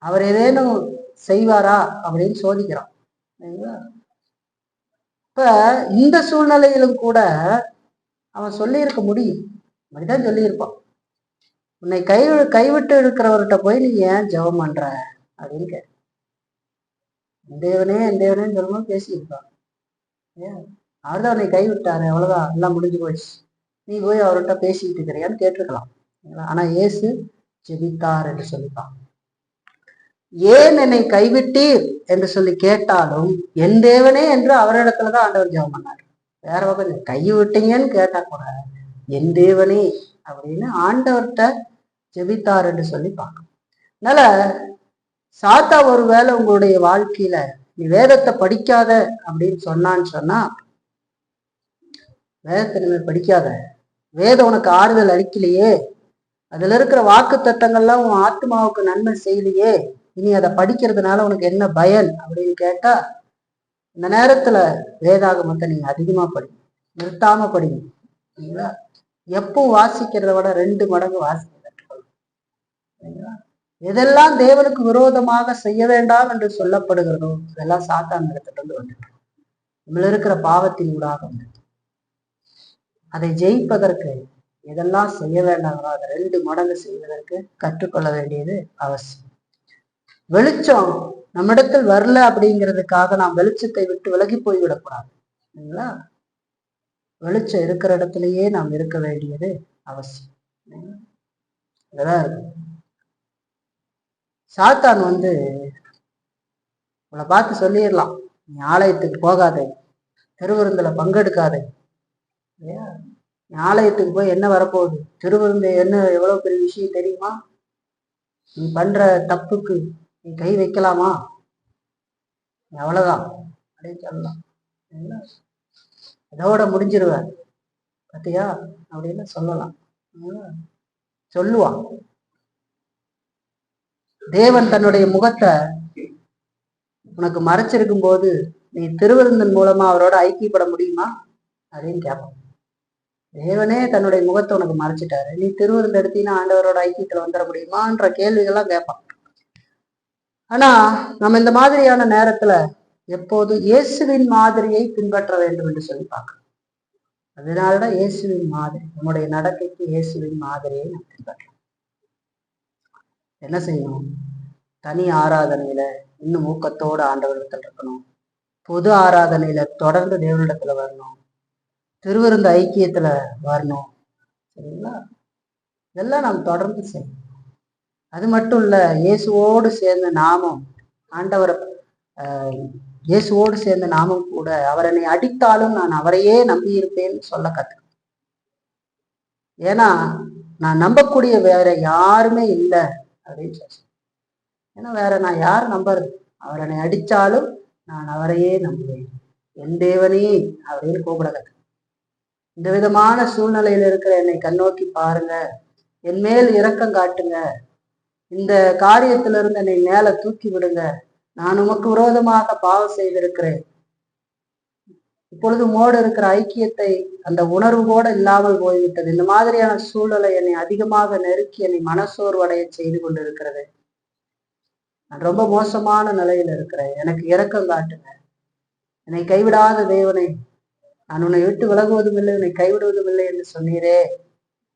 Speaker 1: அவர் ஏதேனும் செய்வாரா அப்படின்னு சோதிக்கிறான். இப்ப இந்த சூழ்நிலையிலும் கூட அவன் சொல்லியிருக்க முடியும், அப்படிதான் சொல்லியிருப்பான், உன்னை கைவிட்டு இருக்கிறவர்கிட்ட போய் நீ ஏன் ஜெபம் பண்ற அப்படின்னு கேட்ட. என் தேவனேன்னு சொல்லும்போது பேசியிருப்பான், ஏன் அவர்தான் உன்னை கைவிட்டாரு, அவ்வளவுதான், எல்லாம் முடிஞ்சு போச்சு, நீ போய் அவர்கிட்ட பேசிக்கிட்டு இருக்கிறியான்னு கேட்டிருக்கலாம். ஆனா இயேசு ஜெபித்தார் என்று சொல்லிப்பான். ஏன் என்னை கைவிட்டீர் என்று சொல்லி கேட்டாலும் என் தேவனே என்று அவரிடத்துலதான் ஆண்டவர் ஜெபம் பண்ணார். வேற பக்கம் கை விட்டீங்கன்னு கேட்டா கூட என் தேவனே அப்படின்னு ஆண்டவர்கிட்ட ஜெபித்தார் என்று சொல்லி பார்க்கணும். அதனால சாத்தா ஒருவேளை உங்களுடைய வாழ்க்கையில நீ வேதத்தை படிக்காத அப்படின்னு சொன்னா, வேதத்தை நீ படிக்காத, வேதம் உனக்கு ஆறுதல் அளிக்கலையே, அதுல இருக்கிற வாக்கு தத்தங்கள்லாம் உன் ஆத்மாவுக்கு நன்மை செய்யலையே, இனி அதை படிக்கிறதுனால உனக்கு என்ன பயன் அப்படின்னு கேட்டா, இந்த நேரத்துல வேதாகமத்தை நீங்க அதிகமா படி. நிறுத்தாம படிங்க. சரிங்களா? எப்போ வாசிக்கிறத விட 2 மடங்கு வாசிக்க கற்றுக்கொள்ளும். சரிங்களா? எதெல்லாம் தேவனுக்கு விரோதமாக செய்ய வேண்டாம் என்று சொல்லப்படுகிறதோ அதெல்லாம் சாத்தான் இடத்திலிருந்து வந்துட்டு நம்மள இருக்கிற பாவத்தின் ஊடாக வந்து அதை ஜெயிப்பதற்கு எதெல்லாம் செய்ய வேண்டாங்களோ அதை 2 மடங்கு செய்வதற்கு கற்றுக்கொள்ள வேண்டியது அவசியம். வெளிச்சம் நம்மிடத்தில் வரல அப்படிங்கிறதுக்காக நாம் வெளிச்சத்தை விட்டு விலகி போய்விடக்கூடாது. சரிங்களா? வெளிச்சம் இருக்கிற இடத்துலயே நாம் இருக்க வேண்டியது அவசியம். சாத்தான் வந்து உங்களை பார்த்து சொல்லிடலாம், நீ ஆலயத்துக்கு போகாதே, திருவிருந்துல பங்கெடுக்காதே. இல்லையா? நீ ஆலயத்துக்கு போய் என்ன வரப்போகுது? திருவிருந்து என்ன எவ்வளவு பெரிய விஷயம் தெரியுமா? நீ பண்ற தப்புக்கு நீ கை வைக்கலாமா? அவ்வளவுதான் அப்படின்னு சொல்லலாம். அதோட முடிஞ்சிருவ பத்தியா அப்படின்னு சொல்லலாம். சொல்லுவான். தேவன் தன்னுடைய முகத்தை உனக்கு மறைச்சிருக்கும் போது நீ திருவிருந்தன் மூலமா அவரோட ஐக்கியப்பட முடியுமா அப்படின்னு கேட்பான். தேவனே தன்னுடைய முகத்தை உனக்கு மறைச்சிட்டாரு, நீ திருவிருந்து எடுத்தீங்கன்னா ஆண்டவரோட ஐக்கியத்துல வந்துட முடியுமான்ற கேள்விகள்லாம் கேட்பான். ஆனா நம்ம இந்த மாதிரியான நேரத்துல எப்போது இயேசுவின் மாதிரியை பின்பற்ற வேண்டும் என்று சொல்லி பார்க்கணும். அதனாலதான் இயேசுவின் மாதிரி, நம்முடைய நடக்கைக்கு இயேசுவின் மாதிரியை நாம் பின்பற்றணும். என்ன செய்யணும்? தனி ஆராதனையில இன்னும் ஊக்கத்தோடு ஆண்டவரிடத்தில் இருக்கணும். பொது ஆராதனையில தொடர்ந்து தேவனிடத்துல வரணும். திருவிருந்த ஐக்கியத்துல வரணும். சரிங்களா? இதெல்லாம் நாம் தொடர்ந்து செய்யணும். அது மட்டும் இல்ல, இயேசுவோடு சேர்ந்த நாமம் ஆண்டவர் இயேசுவோடு சேர்ந்த நாமம் கூட அவர் என்னை அடித்தாலும் நான் அவரையே நம்பி இருப்பேன்னு சொல்ல கத்து. ஏன்னா நான் நம்பக்கூடிய வேற யாருமே இல்லை அப்படின்னு சொல்ல. ஏன்னா வேற நான் யார் நம்புறது? அவர் என்னை அடிச்சாலும் நான் அவரையே நம்புவேன், என் தேவனே அப்படின்னு கூப்பிட கத்து. இந்த விதமான சூழ்நிலையில இருக்கிற என்னை கண்ணோக்கி பாருங்க, என் மேல் இரக்கம் காட்டுங்க, இந்த காரியத்திலிருந்து என்னை மேல தூக்கி விடுங்க, நான் உமக்கு விரோதமாக பாவம் செய்திருக்கிறேன், இப்பொழுது உமோடு இருக்கிற ஐக்கியத்தை அந்த உணர்வு கூட இல்லாமல் போய்விட்டது, இந்த மாதிரியான சூழ்நிலை என்னை அதிகமாக நெருக்கி என்னை மனசோர்வடைய செய்து கொண்டிருக்கிறது, நான் ரொம்ப மோசமான நிலையில இருக்கிறேன், எனக்கு இரக்கம் காட்டுங்க, என்னை கைவிடாத தேவனை, நான் உன்னை விட்டு விலகுவதும் இல்லை உன்னை கைவிடுவதும் இல்லை என்று சொன்னீரே,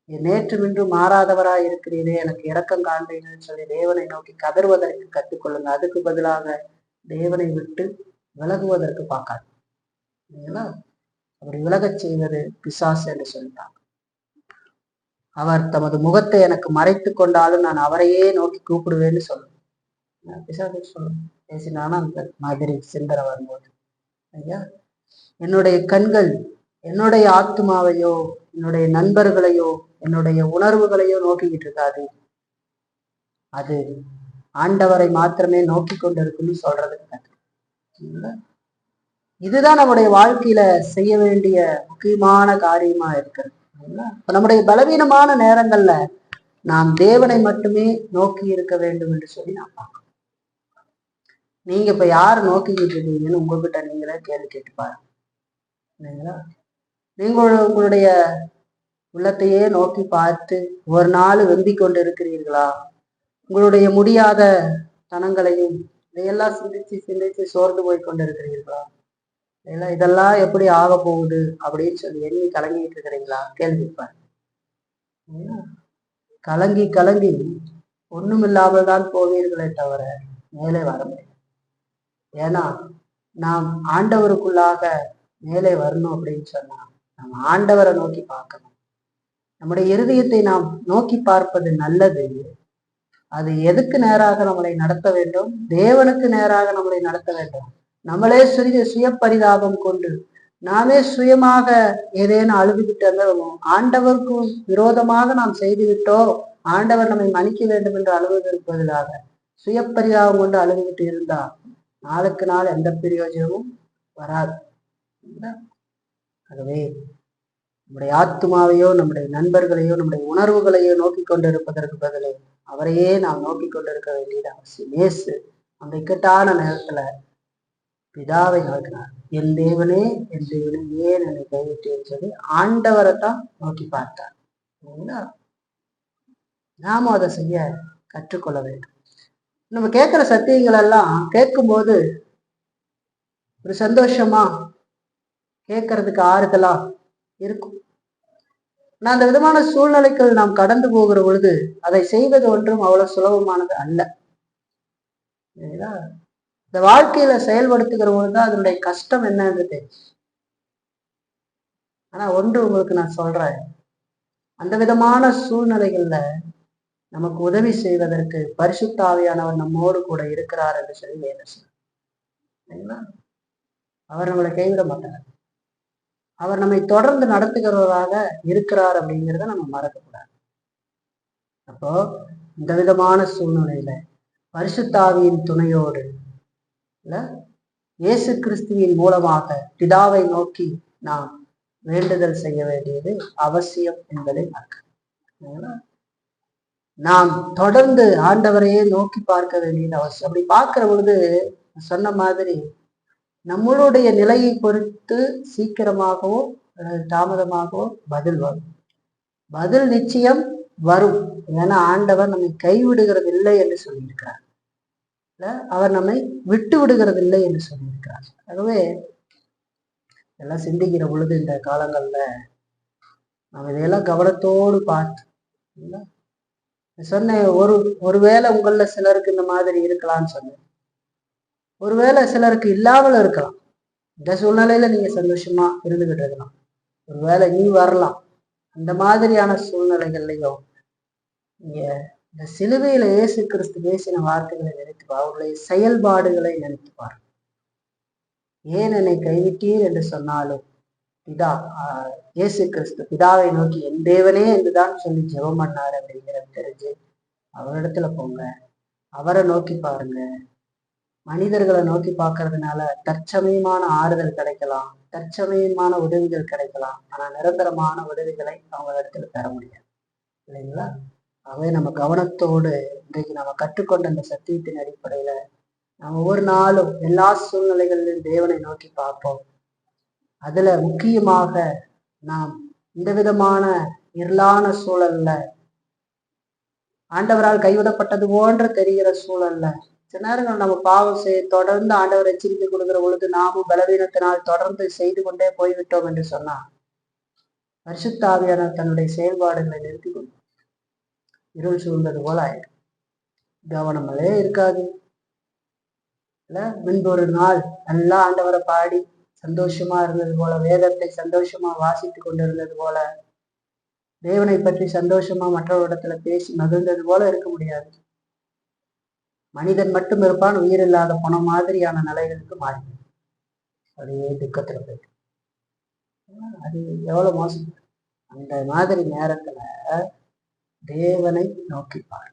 Speaker 1: நேற்றும் இன்றும் மாறாதவராய் இருக்கிறீரே, எனக்கு இரக்கம் காண்பீங்கன்னு சொல்லி தேவனை நோக்கி கதறுவதற்கு கற்றுக்கொள்ளுங்க. அதுக்கு பதிலாக தேவனை விட்டு விலகுவதற்கு பார்க்காது. அப்படி விலகச் செய்வது பிசாசு என்று சொல்லிட்டாங்க. அவர் தமது முகத்தை எனக்கு மறைத்து கொண்டாலும் நான் அவரையே நோக்கி கூப்பிடுவேன்னு சொல்லணும். பிசாசு சொல்லணும் பேசினானா அந்த மாதிரி சிந்தனை வரும்போது, ஐயா என்னுடைய கண்கள் என்னுடைய ஆத்மாவையோ என்னுடைய நண்பர்களையோ என்னுடைய உணர்வுகளையோ நோக்கிக்கிட்டு இருக்காது, அது ஆண்டவரை மாத்திரமே நோக்கி கொண்டு இருக்குன்னு சொல்றது. இதுதான் நம்முடைய வாழ்க்கையில செய்ய வேண்டிய முக்கியமான காரியமா இருக்கிறது. இப்ப நம்முடைய பலவீனமான நேரங்கள்ல நாம் தேவனை மட்டுமே நோக்கி இருக்க வேண்டும் என்று சொல்லி நான் பார்க்கணும். நீங்க இப்ப யார் நோக்கிக்கிட்டு இருக்கீங்கன்னு உங்ககிட்ட நீங்களே கேள்வி கேட்டு பாருங்க. இல்லைங்களா? நீங்கள் உங்களுடைய உள்ளத்தையே நோக்கி பார்த்து ஒரு நாள் வெம்பிக் கொண்டு இருக்கிறீர்களா? உங்களுடைய முடியாத தனங்களையும் இதையெல்லாம் சிந்திச்சு சிந்திச்சு சோர்ந்து போய் கொண்டு இருக்கிறீர்களா? இதெல்லாம் எப்படி ஆக போகுது அப்படின்னு சொல்லி எண்ணி கலங்கிட்டு இருக்கிறீங்களா? கேள்விப்பார். கலங்கி கலங்கி ஒண்ணும் இல்லாமல் தான் போவீர்களே தவிர மேலே வர முடியும். ஏன்னா நாம் ஆண்டவருக்குள்ளாக மேலே வரணும் அப்படின்னு சொன்னா நாம் ஆண்டவரை நோக்கி பார்க்கணும். நம்முடைய இருதயத்தை நாம் நோக்கி பார்ப்பது நல்லது. அது எதுக்கு நேராக நம்மளை நடத்த வேண்டும்? தேவனுக்கு நேராக நம்மளை நடத்த வேண்டும். நம்மளே சுய பரிதாபம் கொண்டு நாமே சுயமாக ஏதேனும் அழுதுகிட்டு ஆண்டவருக்கு விரோதமாக நாம் செய்து விட்டோம், ஆண்டவர் நம்மை மன்னிக்க வேண்டும் என்று அழுவதற்கு பதிலாக சுய பரிதாபம் கொண்டு அழுதுகிட்டு இருந்தா நாளுக்கு நாள் எந்த பிரயோஜனமும் வராது. ஆகவே நம்முடைய ஆத்மாவையோ நம்முடைய நண்பர்களையோ நம்முடைய உணர்வுகளையோ நோக்கி கொண்டிருப்பதற்கு பதிலே அவரையே நாம் நோக்கி கொண்டிருக்க வேண்டியது அவசியம். இயேசு அந்த இக்கட்டான நேரத்துல பிதாவை நோக்கினார். என் தேவனே ஏன் என்னை கைவிட்டேன்னு சொல்லி ஆண்டவரை தான் நோக்கி பார்த்தார். நாமும் அதை செய்ய கற்றுக்கொள்ள வேண்டும். நம்ம கேட்கிற சத்தியங்கள் எல்லாம் கேட்கும்போது ஒரு சந்தோஷமா கேட்கறதுக்கு ஆறுதலா இருக்கும். நான் அந்த விதமான சூழ்நிலைகள் நாம் கடந்து போகிற பொழுது அதை செய்வது ஒன்றும் அவ்வளவு சுலபமானது அல்ல. இந்த வாழ்க்கையில செயல்படுத்துகிற பொழுதுதான் அதனுடைய கஷ்டம் என்னன்னு தெரியும். ஆனா ஒன்று உங்களுக்கு நான் சொல்றேன், அந்த விதமான சூழ்நிலைகள்ல நமக்கு உதவி செய்வதற்கு பரிசுத்த ஆவியானவர் நம்மோடு கூட இருக்கிறார் என்று சொல்லி வேதம் சொல்லுங்க. அவர் நம்மளை கைவிட மாட்டார். அவர் நம்மை தொடர்ந்து நடத்துகிறவராக இருக்கிறார் அப்படிங்கிறத நம்ம மறக்கக்கூடாது. அப்போ இந்த விதமான சூழ்நிலையில பரிசுத்த ஆவியின் துணையோடு இயேசு கிறிஸ்துவின் மூலமாக பிதாவை நோக்கி நாம் வேண்டுதல் செய்ய வேண்டியது அவசியம் என்பதை மறக்க. நாம் தொடர்ந்து ஆண்டவரையே நோக்கி பார்க்க வேண்டியது அவசியம். அப்படி பார்க்கிற பொழுது சொன்ன மாதிரி நம்மளுடைய நிலையை பொறுத்து சீக்கிரமாகவோ அல்லது தாமதமாகவோ பதில் வரும். பதில் நிச்சயம் வரும். ஏன்னா ஆண்டவர் நம்மை கைவிடுகிறது இல்லை என்று சொல்லியிருக்கிறார். அவர் நம்மை விட்டு விடுகிறது இல்லை என்று சொல்லியிருக்கிறார். ஆகவே எல்லாம் சிந்திக்கிற பொழுது இந்த காலங்கள்ல நம்ம இதையெல்லாம் கவனத்தோடு பார்த்து சொன்னேன். ஒருவேளை உங்கள சிலருக்கு இந்த மாதிரி இருக்கலாம்னு சொன்னேன். ஒருவேளை சிலருக்கு இல்லாமல் இருக்கலாம். இந்த சூழ்நிலையில நீங்க சந்தோஷமா இருந்துகிட்டு இருக்கலாம். ஒருவேளை நீ வரலாம். அந்த மாதிரியான சூழ்நிலைகள்லையும் நீங்க இந்த சிலுவையில இயேசு கிறிஸ்து பேசின வார்த்தைகளை நினைத்துப்பார். அவருடைய செயல்பாடுகளை நினைத்துப்பார். ஏன் என்னை கைவிட்டீர் என்று சொன்னாலும் பிதா இயேசு கிறிஸ்து பிதாவை நோக்கி என் தேவனே என்றுதான் சொல்லி ஜெபம் பண்ணாரு அப்படிங்கிறது தெரிஞ்சு அவரிடத்துல போங்க. அவரை நோக்கி பாருங்க. மனிதர்களை நோக்கி பார்க்கறதுனால தற்சமயமான ஆறுதல் கிடைக்கலாம், தற்சமயமான உதவிகள் கிடைக்கலாம். ஆனா நிரந்தரமான உதவிகளை அவங்க இடத்துல பெற முடியாது இல்லைங்களா? ஆகவே நம்ம கவனத்தோடு இன்றைக்கு நம்ம கற்றுக்கொண்ட அந்த சத்தியத்தின் அடிப்படையில நம்ம ஒவ்வொரு நாளும் எல்லா சூழ்நிலைகளிலும் தேவனை நோக்கி பார்ப்போம். அதுல முக்கியமாக நாம் இந்த விதமான இருளான சூழல்ல ஆண்டவரால் கைவிடப்பட்டது போன்ற தெரிகிற சூழல்ல சில நேரங்கள் நம்ம பாவம் தொடர்ந்து ஆண்டவர் எச்சரிக்கை கொடுக்கிற பொழுது நாமும் பலவீனத்தினால் தொடர்ந்து செய்து கொண்டே போய்விட்டோம் என்று சொன்னார். பரிசுத்த ஆவியானவர் தன்னுடைய செயல்பாடுகளை நிறுத்தி கொண்டு இருள் சூழ்ந்தது போல ஆயிடும். கவனங்களே இருக்காது இல்ல. முன்பு ஒரு நாள் நல்லா ஆண்டவரை பாடி சந்தோஷமா இருந்தது போல, வேதத்தை சந்தோஷமா வாசித்து கொண்டிருந்தது போல, தேவனை பற்றி சந்தோஷமா மற்றவரிடத்துல பேசி மகிழ்ந்தது போல இருக்க முடியாது. மனிதன் மட்டும் இருப்பான், உயிர் இல்லாத பணம் மாதிரியான நிலைகளுக்கு மாறி அப்படியே துக்கத்துல போயிட்டு அது எவ்வளவு மோசம். அந்த மாதிரி நேரத்துல தேவனை நோக்கிப்பார்.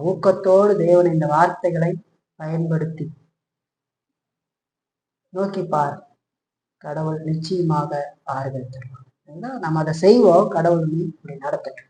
Speaker 1: ஊக்கத்தோடு தேவனை இந்த வார்த்தைகளை பயன்படுத்தி நோக்கிப்பார். கடவுள் நிச்சயமாக ஆறுதல் தருவார். நம்ம அதை செய்வோம். கடவுள் இப்படி நடத்தட்டும்.